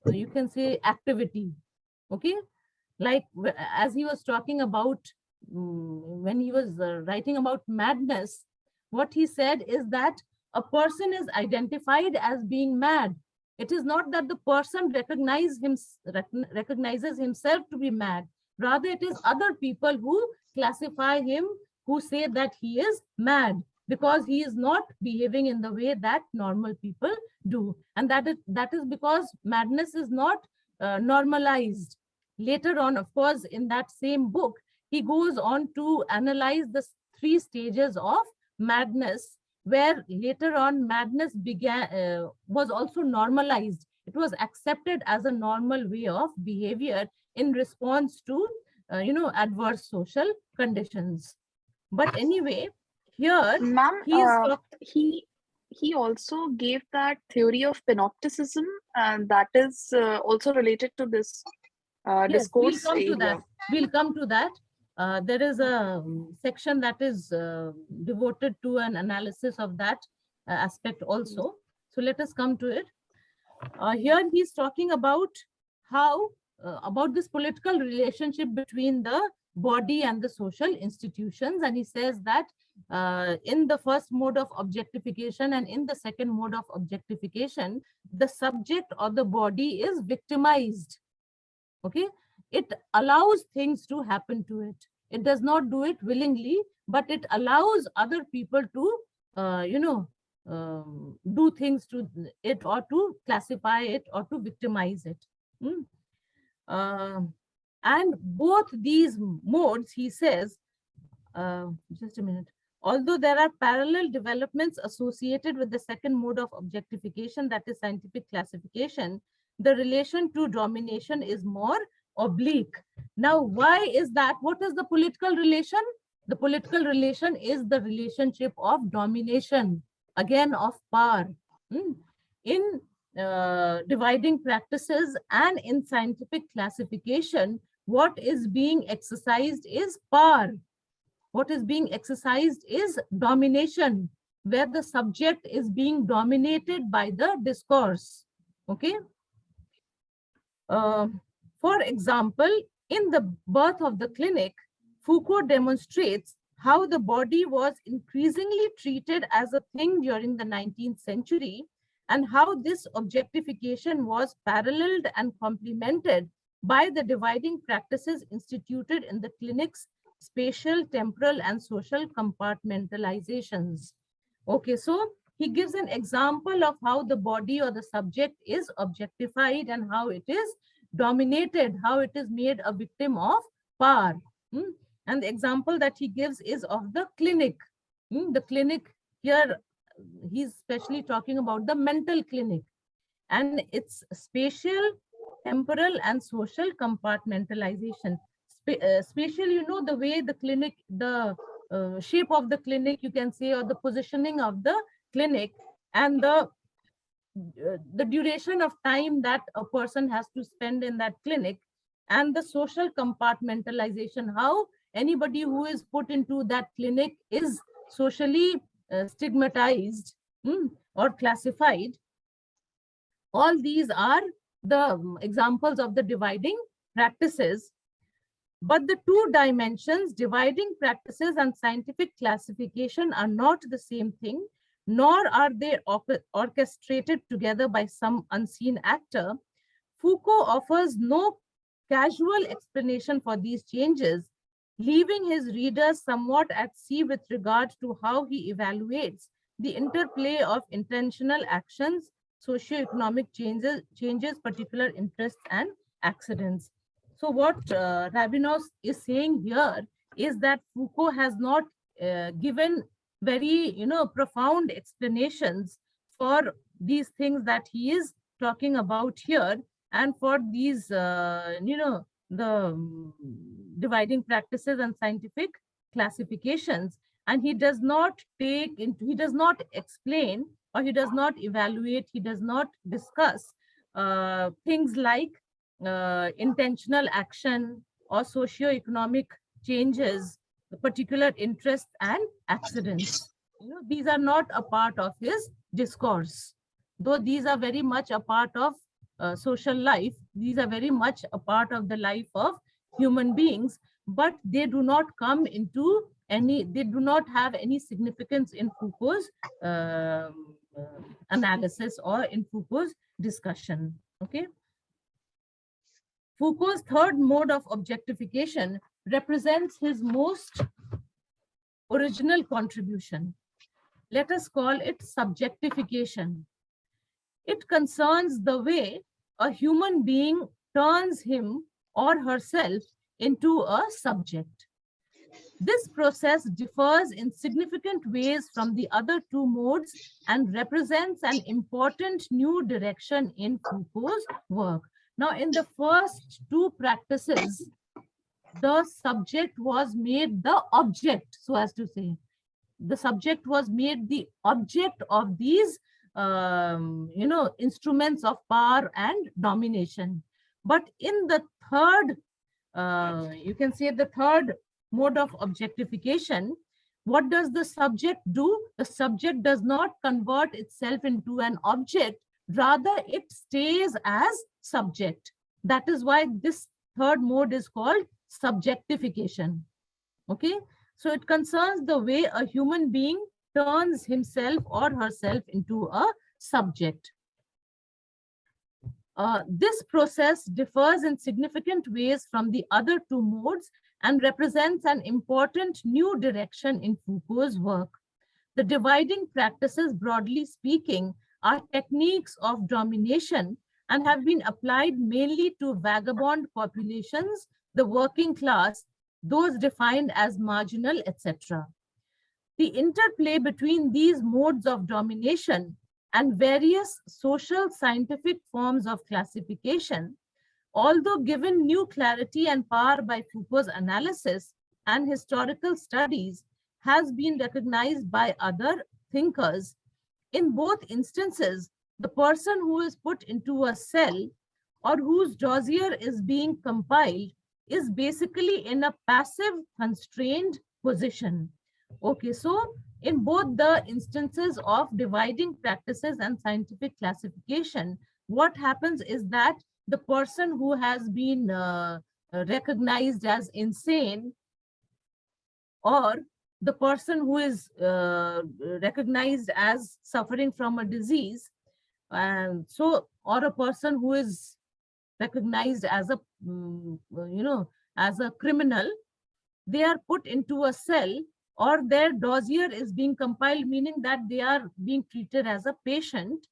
you can say, activity. Okay, like as he was talking about, when he was writing about madness, what he said is that a person is identified as being mad. It is not that the person recognizes himself to be mad. Rather, it is other people who classify him, who say that he is mad because he is not behaving in the way that normal people do. And that is because madness is not normalized. Later on, of course, in that same book, he goes on to analyze the 3 stages of madness, where later on madness was also normalized. It was accepted as a normal way of behavior in response to, adverse social conditions. But anyway, here Ma'am, he also gave that theory of panopticism, and that is also related to this discourse area. We'll come to that. There is a section that is devoted to an analysis of that aspect also. So let us come to it. Here he's talking about how, about this political relationship between the body and the social institutions. And he says that in the first mode of objectification and in the second mode of objectification, the subject or the body is victimized. Okay, it allows things to happen to it. It does not do it willingly, but it allows other people to, do things to it, or to classify it, or to victimize it. And both these modes, he says, just a minute, although there are parallel developments associated with the second mode of objectification, that is scientific classification, the relation to domination is more oblique. Now, why is that? What is the political relation? The political relation is the relationship of domination, again of power. In dividing practices and in scientific classification, what is being exercised is power. What is being exercised is domination, where the subject is being dominated by the discourse. Okay. For example, in The Birth of the Clinic, Foucault demonstrates how the body was increasingly treated as a thing during the 19th century, and how this objectification was paralleled and complemented by the dividing practices instituted in the clinic's spatial, temporal, and social compartmentalizations. Okay, so he gives an example of how the body or the subject is objectified and how it is dominated, how it is made a victim of power. And the example that he gives is of the clinic. The clinic here, he's especially talking about the mental clinic and its spatial, temporal, and social compartmentalization. Spatial, the way the clinic, the shape of the clinic, you can say, or the positioning of the clinic, and the duration of time that a person has to spend in that clinic, and the social compartmentalization, how anybody who is put into that clinic is socially stigmatized or classified. All these are the examples of the dividing practices. But the 2 dimensions, dividing practices and scientific classification, are not the same thing, nor are they orchestrated together by some unseen actor. Foucault offers no casual explanation for these changes, leaving his readers somewhat at sea with regard to how he evaluates the interplay of intentional actions socioeconomic changes, particular interests and accidents. So what Rabinowitz is saying here is that Foucault has not given very, profound explanations for these things that he is talking about here, and for these, the dividing practices and scientific classifications. And he does not explain, or he does not evaluate, he does not discuss things like intentional action or socio-economic changes, particular interests and accidents. These are not a part of his discourse, though these are very much a part of social life. These are very much a part of the life of human beings, but they do not come into they do not have any significance in Foucault's analysis or in Foucault's discussion. Okay. Foucault's third mode of objectification represents his most original contribution. Let us call it subjectification. It concerns the way a human being turns him or herself into a subject. This process differs in significant ways from the other two modes and represents an important new direction in Foucault's work. Now, in the first two practices, the subject was made the object, so as to say. The subject was made the object of these, instruments of power and domination. But in the third, you can say the third mode of objectification, what does the subject do? The subject does not convert itself into an object, rather it stays as subject. That is why this third mode is called subjectification. Okay, so it concerns the way a human being turns himself or herself into a subject. This process differs in significant ways from the other two modes and represents an important new direction in Foucault's work. The dividing practices, broadly speaking, are techniques of domination and have been applied mainly to vagabond populations, the working class, those defined as marginal, etc. The interplay between these modes of domination and various social scientific forms of classification, although given new clarity and power by Foucault's analysis and historical studies, has been recognized by other thinkers. In both instances, the person who is put into a cell or whose dossier is being compiled is basically in a passive, constrained position. Okay, so in both the instances of dividing practices and scientific classification, what happens is that the person who has been recognized as insane, or the person who is recognized as suffering from a disease, and so, or a person who is recognized as a, as a criminal, they are put into a cell, or their dossier is being compiled, meaning that they are being treated as a patient,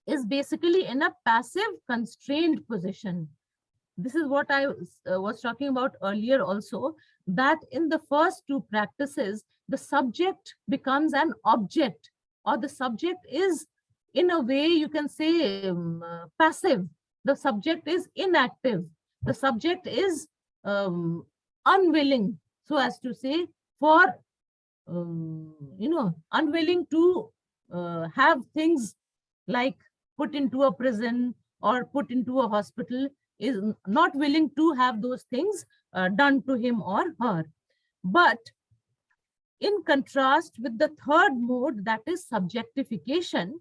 is basically in a passive, constrained position. This is what I was talking about earlier also, that in the first two practices, the subject becomes an object, or the subject is, in a way, you can say passive. The subject is inactive. The subject is unwilling, so as to say, for, unwilling to have things like put into a prison or put into a hospital, is not willing to have those things done to him or her. But in contrast with the third mode, that is subjectification,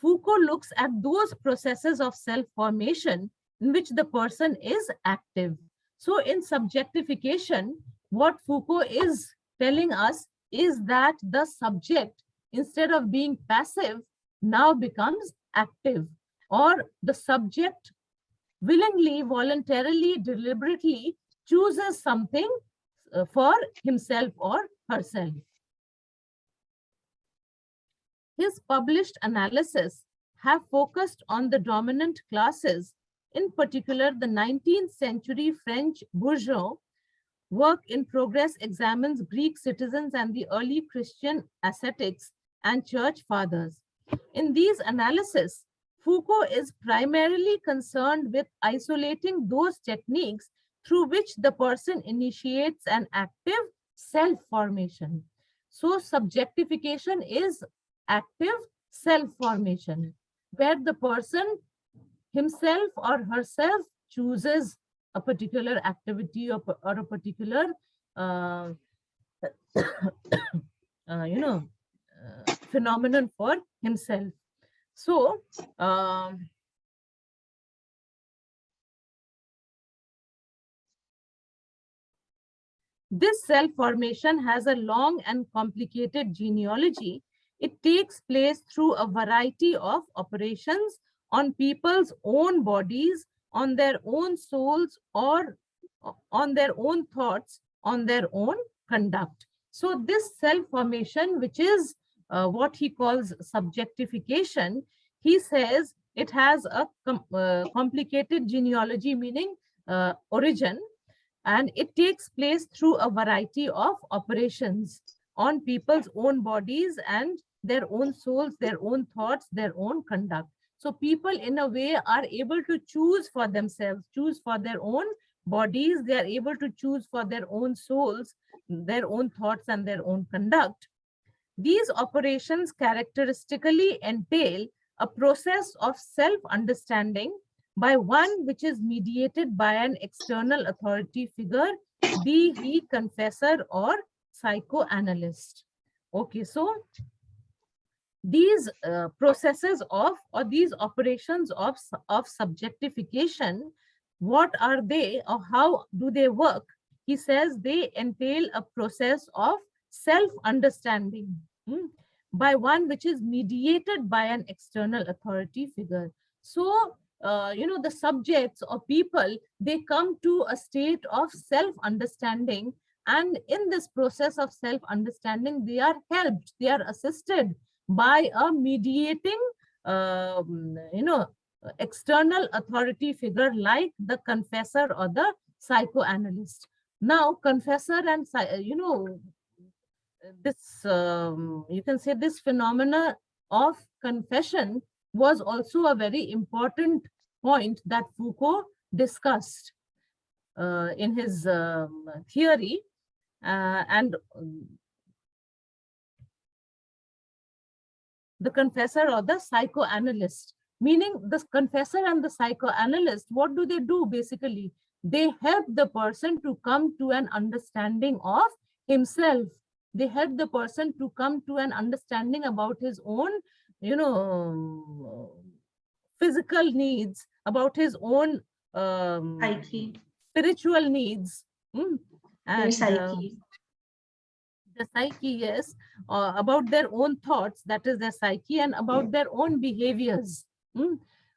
Foucault looks at those processes of self-formation in which the person is active. So in subjectification, what Foucault is telling us is that the subject, instead of being passive, now becomes active, or the subject willingly, voluntarily, deliberately chooses something for himself or herself. His published analysis have focused on the dominant classes, in particular the 19th century French bourgeois. Work in progress examines Greek citizens and the early Christian ascetics and church fathers. In these analyses, Foucault is primarily concerned with isolating those techniques through which the person initiates an active self-formation. So subjectification is active self-formation, where the person himself or herself chooses a particular activity or a particular, phenomenon for himself. So, this self-formation has a long and complicated genealogy. It takes place through a variety of operations on people's own bodies, on their own souls, or on their own thoughts, on their own conduct. So this self-formation, which is what he calls subjectification, he says it has a complicated genealogy, meaning origin, and it takes place through a variety of operations on people's own bodies and their own souls, their own thoughts, their own conduct. So people in a way are able to choose for themselves, choose for their own bodies. They are able to choose for their own souls, their own thoughts and their own conduct. These operations characteristically entail a process of self-understanding by one which is mediated by an external authority figure, be he confessor or psychoanalyst. Okay, so these processes of, or these operations of subjectification, what are they or how do they work? He says they entail a process of self-understanding by one which is mediated by an external authority figure. So, the subjects or people, they come to a state of self-understanding, and in this process of self-understanding, they are helped, they are assisted by a mediating, external authority figure like the confessor or the psychoanalyst. Now, confessor and, this, you can say this phenomena of confession was also a very important point that Foucault discussed in his theory, and the confessor or the psychoanalyst, meaning the confessor and the psychoanalyst, what do they do basically? They help the person to come to an understanding of himself. They help the person to come to an understanding about his own, physical needs, about his own spiritual needs. And psyche. the psyche, yes, about their own thoughts, that is their psyche, and about their own behaviors,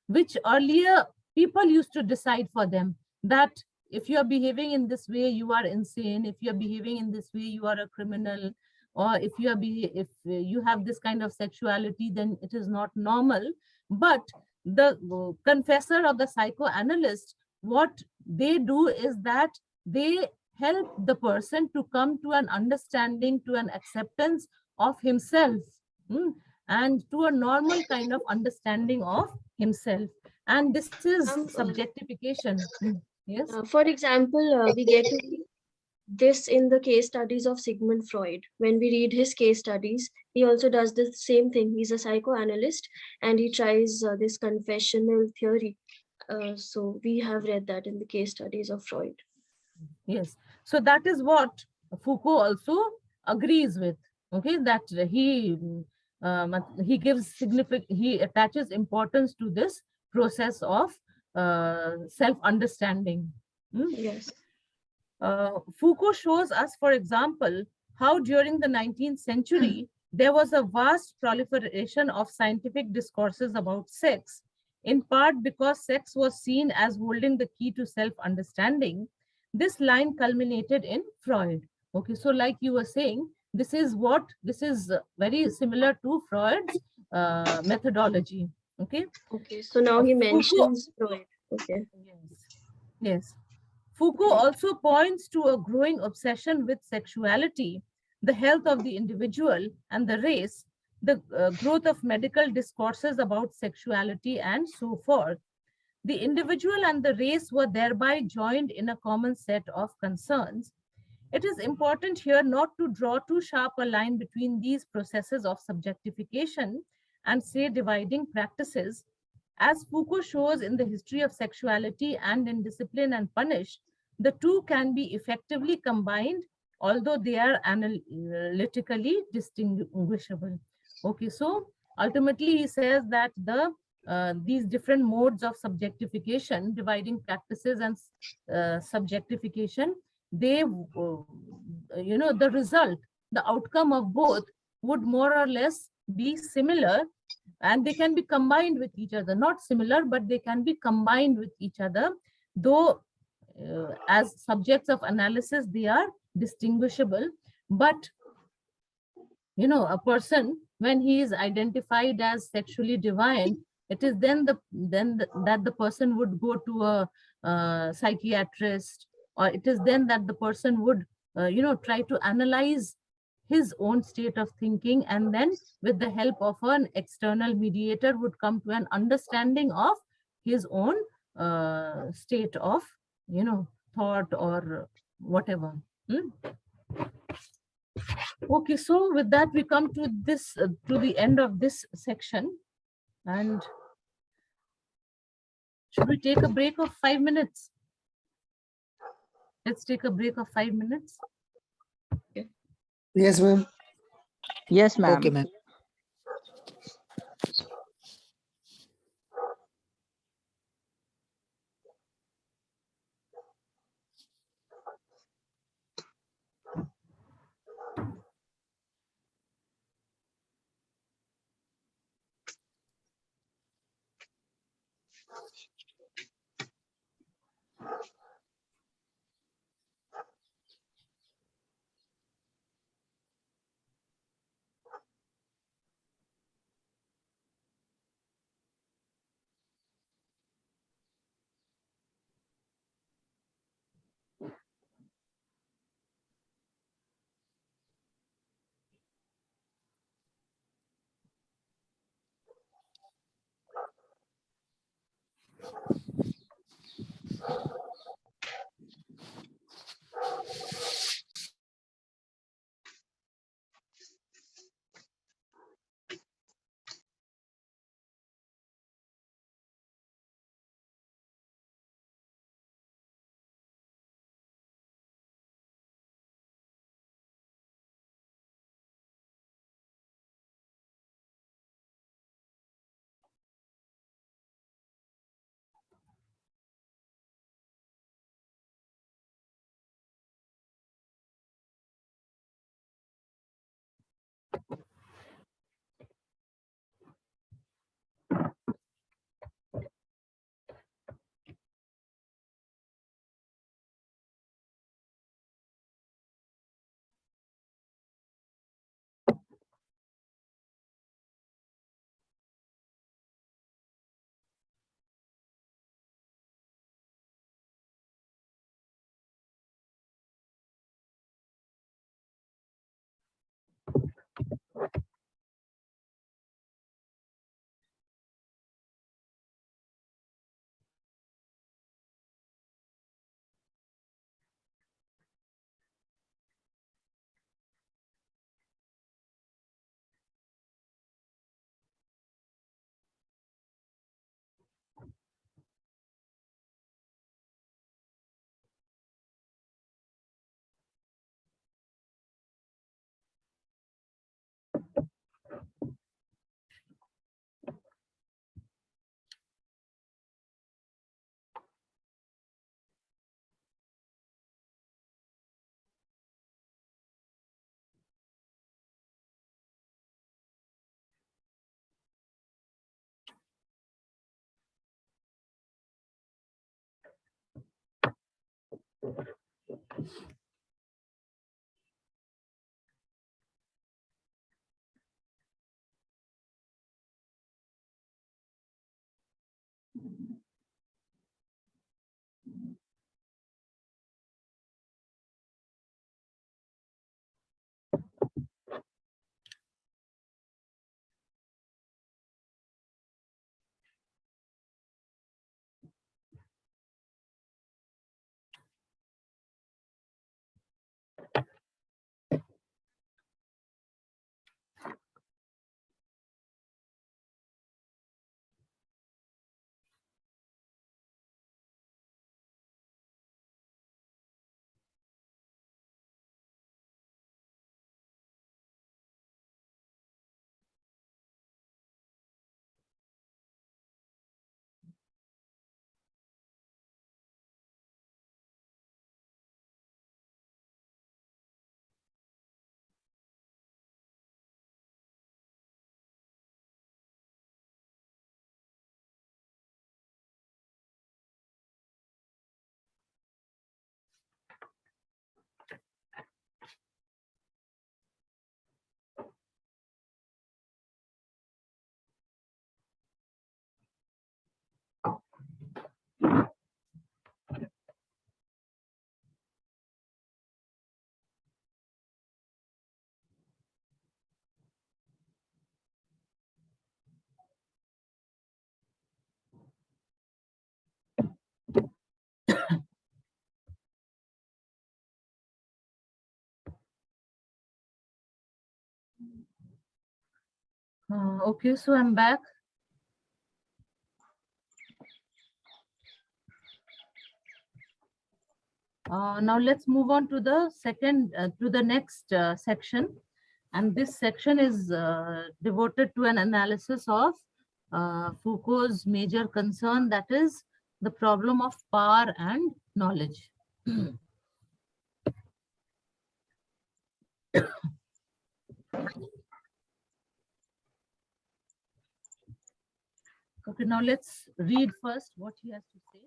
which earlier people used to decide for them, that if you are behaving in this way, you are insane. If you are behaving in this way, you are a criminal. Or if you have this kind of sexuality, then it is not normal. But the confessor or the psychoanalyst, what they do is that they help the person to come to an understanding, to an acceptance of himself, and to a normal kind of understanding of himself. And this is subjectification. Yes. For example, we get to see this in the case studies of Sigmund Freud. When we read his case studies, he also does the same thing. He's a psychoanalyst and he tries this confessional theory. So we have read that in the case studies of Freud. Yes. So that is what Foucault also agrees with. Okay, that he gives he attaches importance to this process of self-understanding. Yes. Foucault shows us, for example, how during the 19th century, there was a vast proliferation of scientific discourses about sex, in part because sex was seen as holding the key to self-understanding. This line culminated in Freud. Okay, so like you were saying, This is very similar to Freud's methodology. Okay. Okay, so now he Foucault- mentions Freud. Okay. Yes. Yes. Foucault also points to a growing obsession with sexuality, the health of the individual and the race, the growth of medical discourses about sexuality, and so forth. The individual and the race were thereby joined in a common set of concerns. It is important here not to draw too sharp a line between these processes of subjectification and, say, dividing practices. As Foucault shows in the history of sexuality and in Discipline and Punish, the two can be effectively combined, although they are analytically distinguishable. Okay, so ultimately he says that these different modes of subjectification, dividing practices and subjectification, they, the result, the outcome of both would more or less be similar, and they can be combined with each other. Not similar, but they can be combined with each other, though as subjects of analysis, they are distinguishable. But, a person, when he is identified as sexually divine, it is then that the person would go to a psychiatrist, or it is then that the person would, try to analyze his own state of thinking, and then with the help of an external mediator would come to an understanding of his own state of, thought or whatever. Okay, so with that we come to this to the end of this section, and should we take a break of 5 minutes? Let's take a break of 5 minutes. Yes, ma'am. Yes, ma'am. Okay, ma'am. Okay, so I'm back. Now let's move on to the next section. And this section is devoted to an analysis of Foucault's major concern, that is the problem of power and knowledge. Okay, now let's read first what he has to say.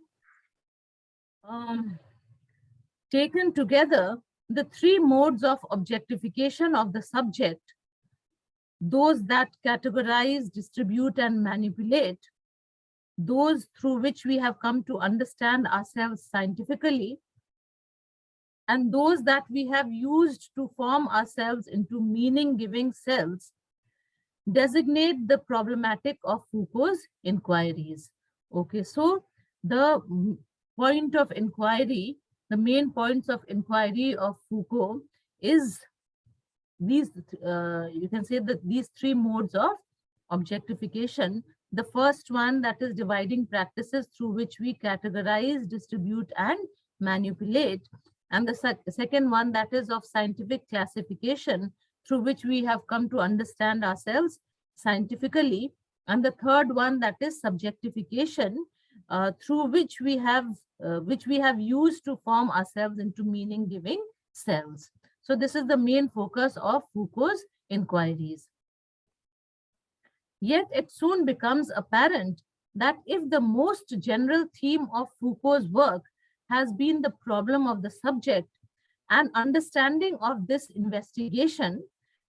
Taken together, the three modes of objectification of the subject, those that categorize, distribute, and manipulate, those through which we have come to understand ourselves scientifically, and those that we have used to form ourselves into meaning-giving selves, designate the problematic of Foucault's inquiries. Okay, so the point of inquiry, the main points of inquiry of Foucault is these, you can say that these three modes of objectification. The first one, that is dividing practices through which we categorize, distribute, and manipulate. And the second one, that is of scientific classification, through which we have come to understand ourselves scientifically. And the third one, that is subjectification, through which we have used to form ourselves into meaning-giving selves. So this is the main focus of Foucault's inquiries. Yet it soon becomes apparent that if the most general theme of Foucault's work has been the problem of the subject, an understanding of this investigation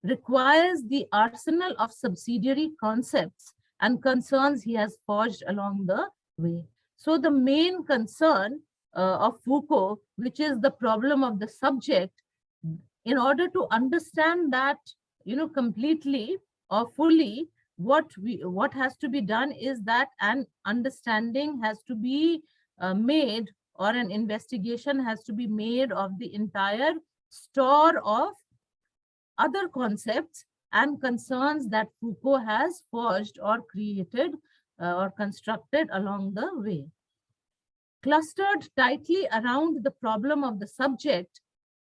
requires the arsenal of subsidiary concepts and concerns he has forged along the way. So the main concern of Foucault, which is the problem of the subject, in order to understand that, completely or fully, what has to be done is that an understanding has to be made, or an investigation has to be made of the entire store of other concepts and concerns that Foucault has forged or created or constructed along the way. Clustered tightly around the problem of the subject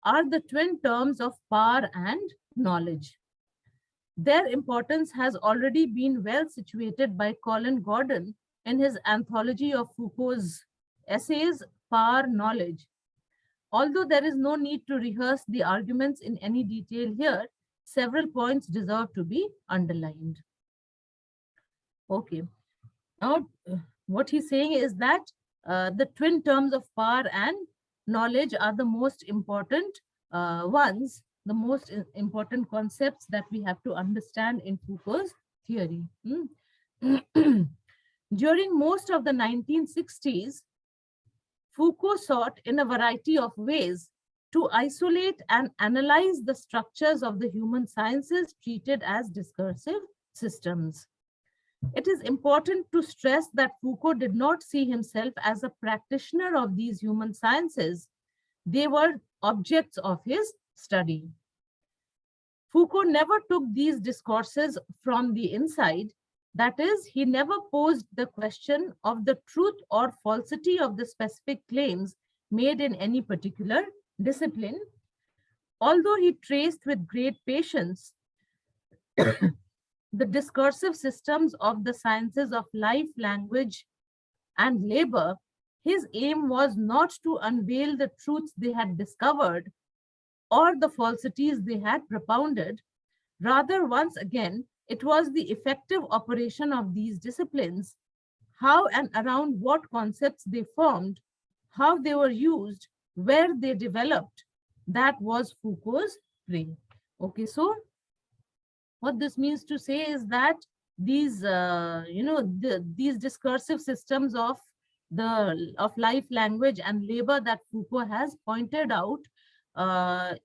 are the twin terms of power and knowledge. Their importance has already been well situated by Colin Gordon in his anthology of Foucault's essays, Power, Knowledge. Although there is no need to rehearse the arguments in any detail here, several points deserve to be underlined. Okay. Now, what he's saying is that the twin terms of power and knowledge are the most important ones, the most important concepts that we have to understand in Foucault's theory. During most of the 1960s, Foucault sought in a variety of ways to isolate and analyze the structures of the human sciences treated as discursive systems. It is important to stress that Foucault did not see himself as a practitioner of these human sciences. They were objects of his study. Foucault never took these discourses from the inside. That is, he never posed the question of the truth or falsity of the specific claims made in any particular discipline. Although he traced with great patience the discursive systems of the sciences of life, language, and labor, his aim was not to unveil the truths they had discovered or the falsities they had propounded. Rather, once again, it was the effective operation of these disciplines, how and around what concepts they formed, how they were used, where they developed. That was Foucault's prey. Okay, so what this means to say is that these, these discursive systems of life, language, and labor that Foucault has pointed out,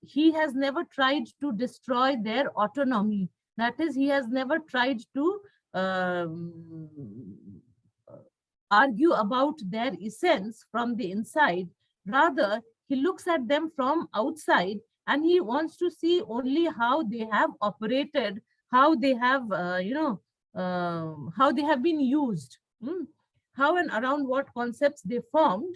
he has never tried to destroy their autonomy. That is, he has never tried to argue about their essence from the inside. Rather, he looks at them from outside and he wants to see only how they have operated, how they have, how they have been used, how and around what concepts they formed,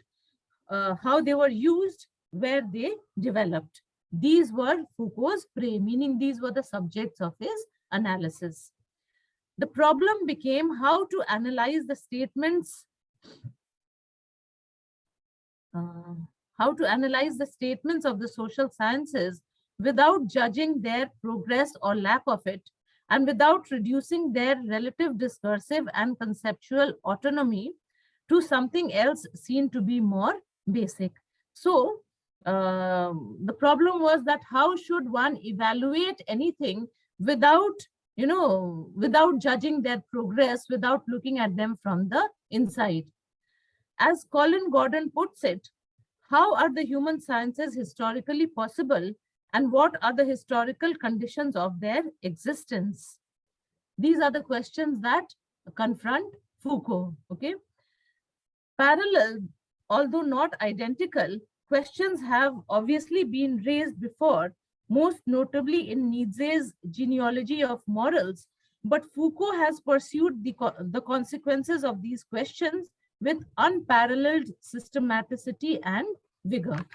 how they were used, where they developed. These were Foucault's prey, meaning these were the subjects of his analysis. The problem became how to analyze the statements, of the social sciences without judging their progress or lack of it, and without reducing their relative discursive and conceptual autonomy to something else seen to be more basic. So the problem was that how should one evaluate anything without, without judging their progress, without looking at them from the inside. As Colin Gordon puts it, how are the human sciences historically possible, and what are the historical conditions of their existence? These are the questions that confront Foucault, okay? Parallel, although not identical, questions have obviously been raised before, most notably in Nietzsche's Genealogy of Morals, but Foucault has pursued the consequences of these questions with unparalleled systematicity and vigor.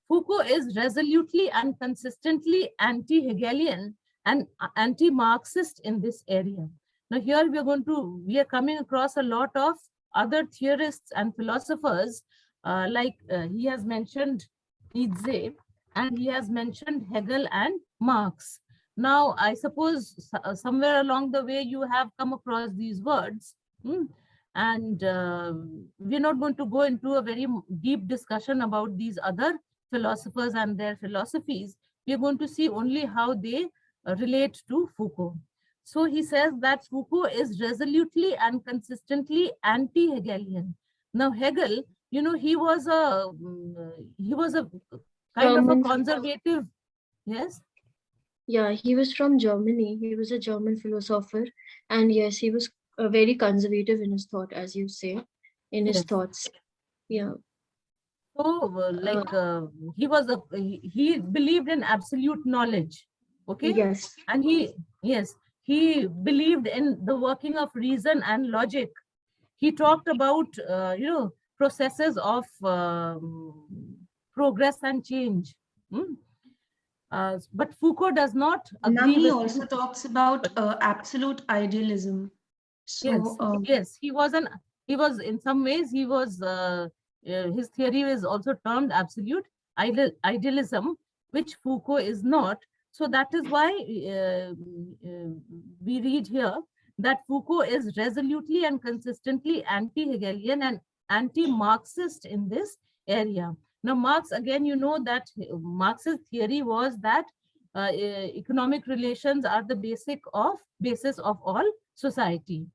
Foucault is resolutely and consistently anti-Hegelian and anti-Marxist in this area. Now here we are coming across a lot of other theorists and philosophers, he has mentioned Nietzsche and he has mentioned Hegel and Marx. Now, I suppose somewhere along the way you have come across these words, and we're not going to go into a very deep discussion about these other philosophers and their philosophies. We're going to see only how they relate to Foucault. So he says that Foucault is resolutely and consistently anti-Hegelian. Now Hegel, he was a kind of a conservative, yes? Yeah, he was from Germany. He was a German philosopher. And yes, he was very conservative in his thought, as you say, in his thoughts. Yeah. So he believed in absolute knowledge. Okay. Yes. And he believed in the working of reason and logic. He talked about, processes of progress and change. But Foucault does not agree. He also talks about absolute idealism. So, yes, he was in some ways, his theory is also termed absolute idealism, which Foucault is not. So that is why we read here that Foucault is resolutely and consistently anti-Hegelian and anti-Marxist in this area. Now, Marx, again, that Marx's theory was that economic relations are the basis of all society.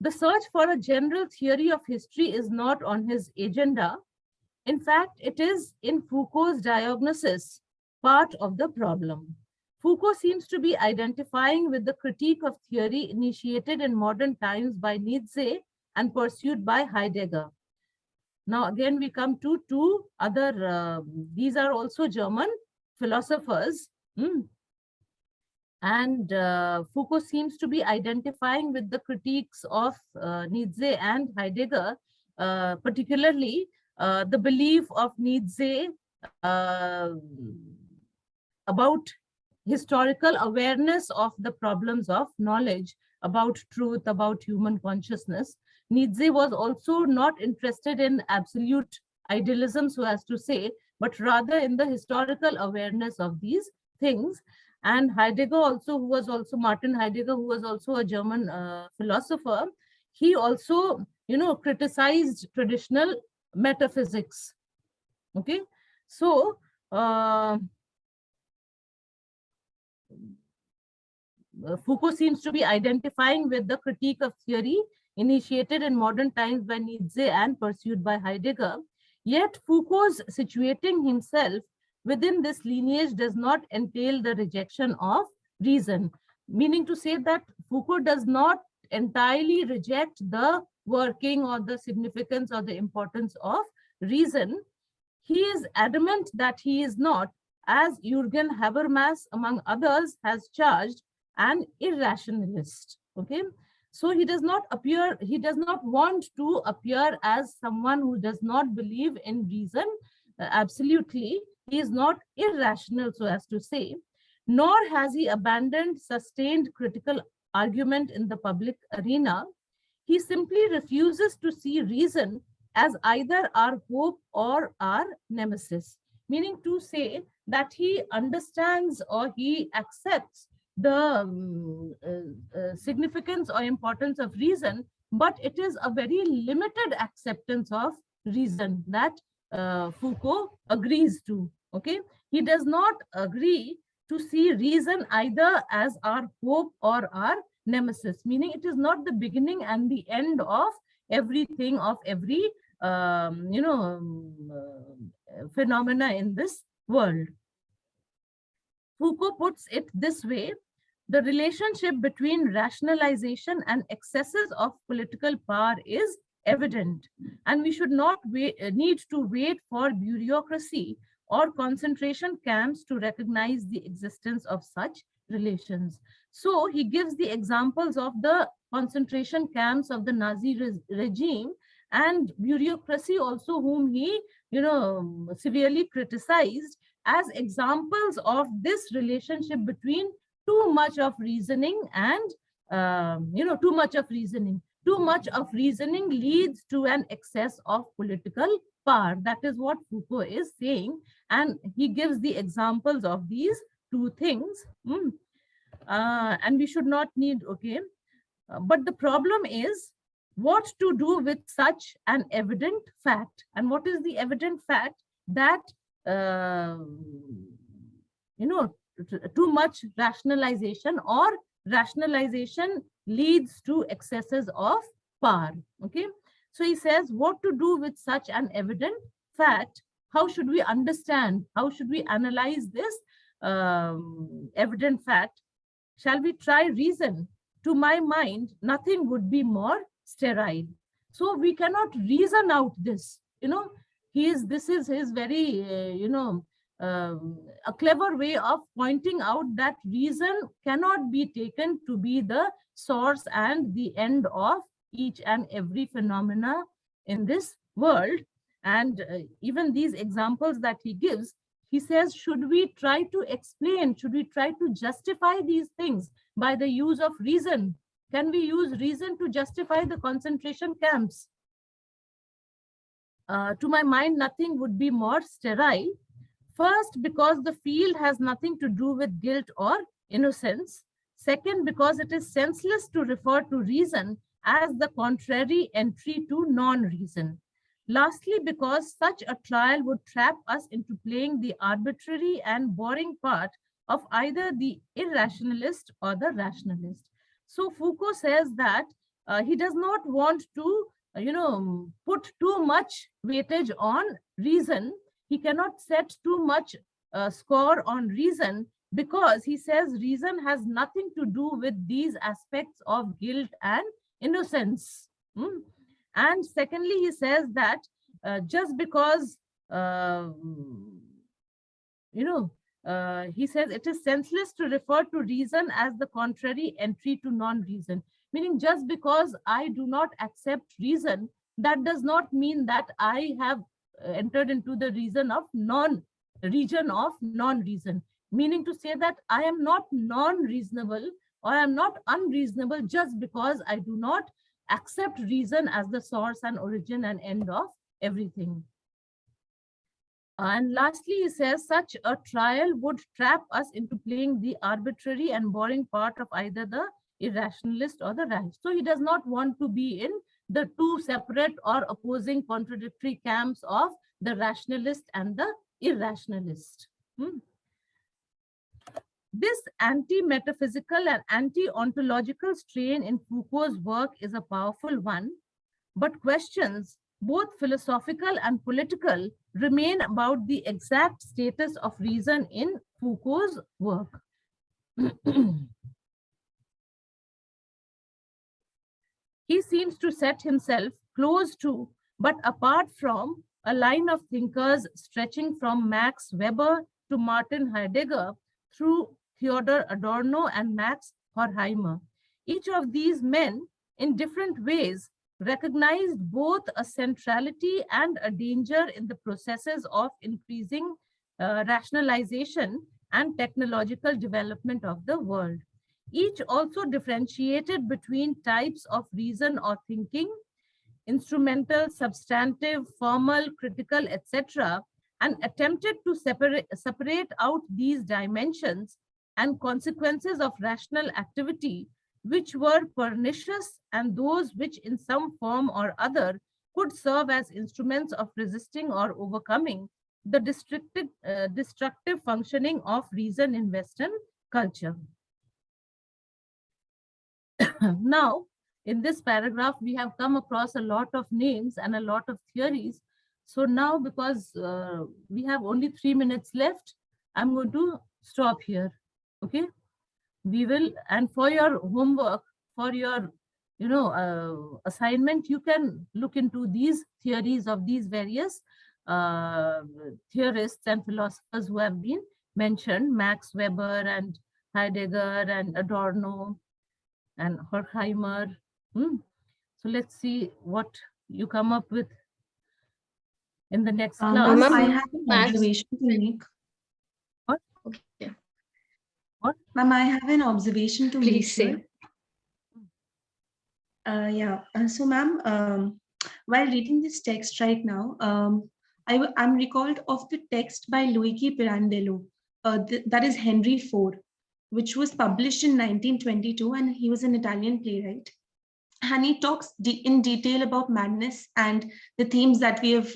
The search for a general theory of history is not on his agenda. In fact, it is in Foucault's diagnosis part of the problem. Foucault seems to be identifying with the critique of theory initiated in modern times by Nietzsche and pursued by Heidegger. Now, again, we come to two other, these are also German philosophers. And Foucault seems to be identifying with the critiques of Nietzsche and Heidegger, particularly the belief of Nietzsche about historical awareness of the problems of knowledge, about truth, about human consciousness. Nietzsche was also not interested in absolute idealism, so as to say, but rather in the historical awareness of these things. And Heidegger also, Martin Heidegger, who was also a German philosopher, he also, criticized traditional metaphysics. Okay, so Foucault seems to be identifying with the critique of theory initiated in modern times by Nietzsche and pursued by Heidegger. Yet Foucault's situating himself within this lineage does not entail the rejection of reason, meaning to say that Foucault does not entirely reject the working or the significance or the importance of reason. He is adamant that he is not, as Jürgen Habermas, among others, has charged, an irrationalist. Okay, so he does not want to appear as someone who does not believe in reason. Absolutely, he is not irrational, so as to say, nor has he abandoned sustained critical argument in the public arena. He simply refuses to see reason as either our hope or our nemesis, meaning to say that he understands or he accepts the significance or importance of reason, but it is a very limited acceptance of reason that Foucault agrees to. Okay, he does not agree to see reason either as our hope or our nemesis, meaning it is not the beginning and the end of everything, of every phenomena in this world. Foucault puts it this way: the relationship between rationalization and excesses of political power is evident, and we should not need to wait for bureaucracy or concentration camps to recognize the existence of such relations. So he gives the examples of the concentration camps of the Nazi regime and bureaucracy also, whom he severely criticized, as examples of this relationship between too much of reasoning and too much of reasoning. Too much of reasoning leads to an excess of political power. That is what Foucault is saying, and he gives the examples of these two things. And we should not need, okay, but the problem is what to do with such an evident fact. And what is the evident fact? That too much rationalization or rationalization leads to excesses of power. Okay, so he says what to do with such an evident fact. How should we understand? How should we analyze this evident fact? Shall we try reason? To my mind, nothing would be more sterile. So we cannot reason out this. This is his very a clever way of pointing out that reason cannot be taken to be the source and the end of each and every phenomena in this world. And even these examples that he gives, he says, should we try to explain, should we try to justify these things by the use of reason? Can we use reason to justify the concentration camps? To my mind, nothing would be more sterile. First, because the field has nothing to do with guilt or innocence. Second, because it is senseless to refer to reason as the contrary entry to non-reason. Lastly, because such a trial would trap us into playing the arbitrary and boring part of either the irrationalist or the rationalist. So Foucault says that he does not want to, put too much weightage on reason. He cannot set too much score on reason, because he says reason has nothing to do with these aspects of guilt and innocence. And secondly, he says that just because, he says it is senseless to refer to reason as the contrary entry to non-reason, meaning just because I do not accept reason, that does not mean that I have entered into the region of non-reason, meaning to say that I am not non-reasonable or I am not unreasonable just because I do not accept reason as the source and origin and end of everything. And lastly, he says such a trial would trap us into playing the arbitrary and boring part of either the irrationalist or the rationalist. So he does not want to be in the two separate or opposing contradictory camps of the rationalist and the irrationalist. This anti-metaphysical and anti-ontological strain in Foucault's work is a powerful one, but questions, both philosophical and political, remain about the exact status of reason in Foucault's work. He seems to set himself close to, but apart from, a line of thinkers stretching from Max Weber, to Martin Heidegger through Theodor Adorno and Max Horkheimer. Each of these men, in different ways, recognized both a centrality and a danger in the processes of increasing rationalization and technological development of the world. Each also differentiated between types of reason or thinking, instrumental, substantive, formal, critical, etc., and attempted to separate out these dimensions and consequences of rational activity, which were pernicious and those which in some form or other could serve as instruments of resisting or overcoming the destructive functioning of reason in Western culture. Now, in this paragraph, we have come across a lot of names and a lot of theories. So now, because we have only 3 minutes left, I'm going to stop here. Okay, we will, and for your homework, for your assignment, you can look into these theories of these various theorists and philosophers who have been mentioned: Max Weber and Heidegger and Adorno and Horkheimer. So let's see what you come up with in the next class. Ma'am, I have an observation to make. What? Okay. What? Ma'am, I have an observation to Please make. say. Yeah. So, ma'am, while reading this text right now, I'm recalled of the text by Luigi Pirandello, that is Henry IV, which was published in 1922, and he was an Italian playwright. And he talks in detail about madness and the themes that we have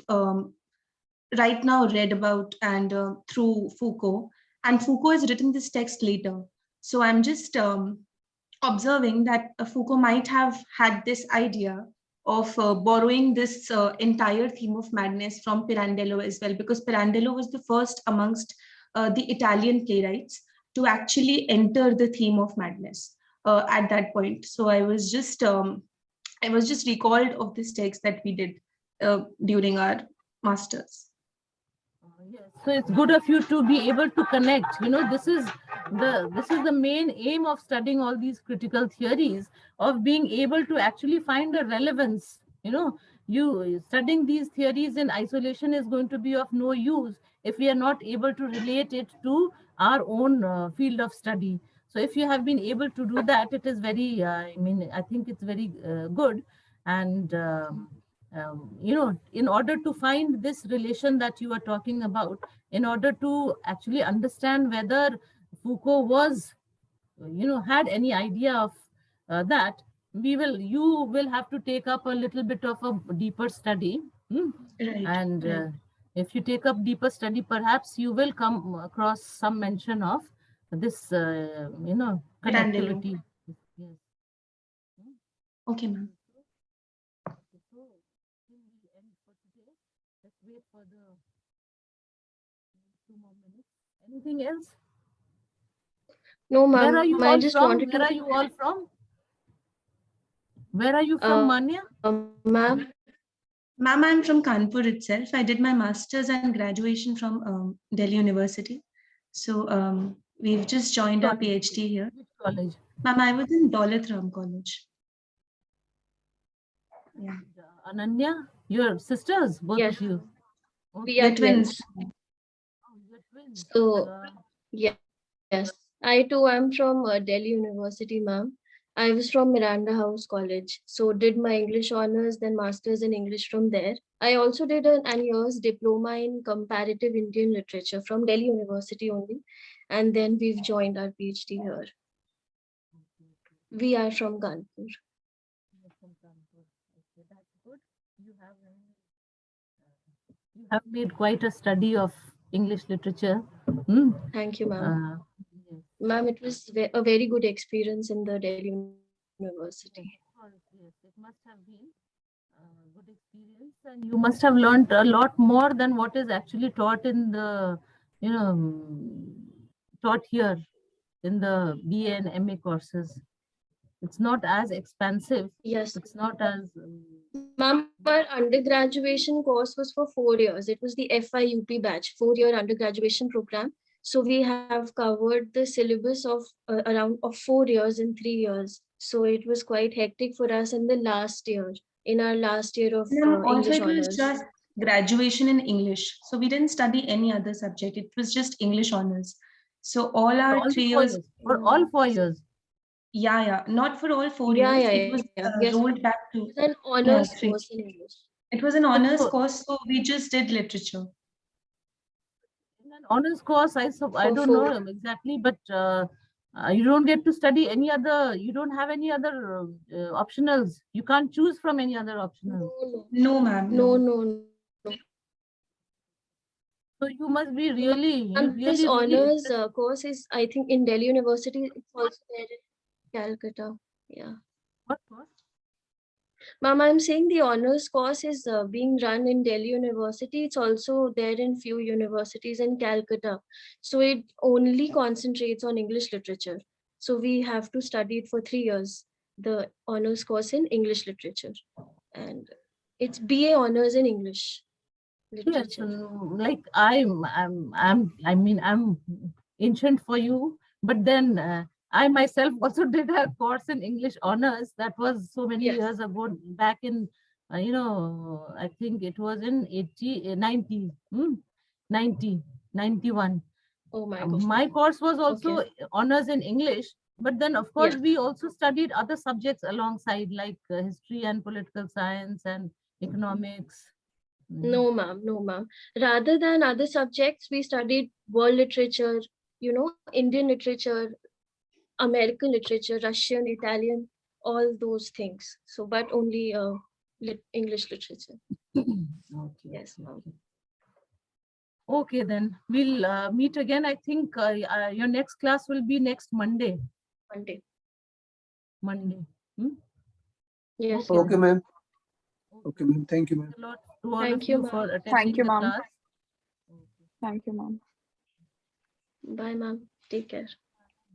right now read about and through Foucault. And Foucault has written this text later. So I'm just observing that Foucault might have had this idea of borrowing this entire theme of madness from Pirandello as well, because Pirandello was the first amongst the Italian playwrights to actually enter the theme of madness at that point. So I was just recalled of this text that we did during our masters. Yes. So it's good of you to be able to connect. This is the main aim of studying all these critical theories, of being able to actually find a relevance. You studying these theories in isolation is going to be of no use if we are not able to relate it to our own field of study. So if you have been able to do that, it is very, I think it's very good. And, in order to find this relation that you are talking about, in order to actually understand whether Foucault was, had any idea of that, you will have to take up a little bit of a deeper study. Right. And if you take up deeper study, perhaps you will come across some mention of this, connectivity. Yes. Okay, ma'am. Let's wait for the 2 more minutes. Anything else? No, ma'am. Where are you I all just from? wanted Where to. are you all from? Where are you from, Manya? Ma'am. Ma'am, I'm from Kanpur itself. I did my master's and graduation from Delhi University. So we've just joined our PhD here. Which college? Ma'am, I was in Daulat Ram College. Yeah. Ananya, your sisters, both Yes. of you? We are twins. Oh, you're twins. So, yes. I too am from Delhi University, ma'am. I was from Miranda House College. So did my English honors, then masters in English from there. I also did an year's diploma in comparative Indian literature from Delhi University only. And then we've joined our PhD here. We are from Kanpur. Okay, that's good. You have made quite a study of English literature. Thank you, ma'am. Ma'am, it was a very good experience in the Delhi University. Yes, it must have been a good experience, and you must have learned a lot more than what is actually taught in the, taught here in the BA and MA courses. It's not as expansive. Yes. It's not as. Ma'am, our undergraduation course was for 4 years. It was the FIUP batch, 4-year undergraduation program. So we have covered the syllabus of around 4 years in 3 years. So it was quite hectic for us in the last year, in our last year of Ma'am, also English it was honors. just graduation in English. So we didn't study any other subject. It was just English honors. So all our all 3 the 4 years. years, for all 4 years. Yeah. Not for all 4 Yeah, years. yeah, It was yeah. Yes, rolled ma'am. back to It's an honors course in English. It was an honors so- course, so we just did literature. In an honors course, I For don't know exactly, but you don't get to study any other, you don't have any other optionals. You can't choose from any other optionals. No, ma'am. No. So you must be really, And this really honors course is, I think, in Delhi University. It's also there in Calcutta. Yeah. What course? Ma'am, I'm saying the honors course is being run in Delhi University. It's also there in few universities in Calcutta. So it only concentrates on English literature. So we have to study it for 3 years, the honors course in English literature. And it's BA honors in English Yes, literature. like I mean, I'm ancient for you, but then I myself also did a course in English honors. That was so many Yes. years ago, back in, I think it was in 90, 91. Oh my God. My course was also Okay. honors in English, but then of course Yeah. we also studied other subjects alongside, like history and political science and economics. No, ma'am. No, ma'am. Rather than other subjects, we studied world literature, Indian literature, American literature, Russian, Italian, all those things. So, but only English literature. Okay. Yes, ma'am. Okay, then we'll meet again. I think your next class will be next Monday. Monday. Hmm? Yes. Okay, Okay, then. ma'am. Okay, ma'am. Thank you, ma'am. Thanks a lot to all Thank of you, you for ma'am. attending you, the ma'am. class. Thank you, ma'am. Bye, ma'am. Take care.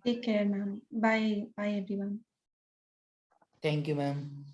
Take care, ma'am. Bye. Bye, everyone. Thank you, ma'am.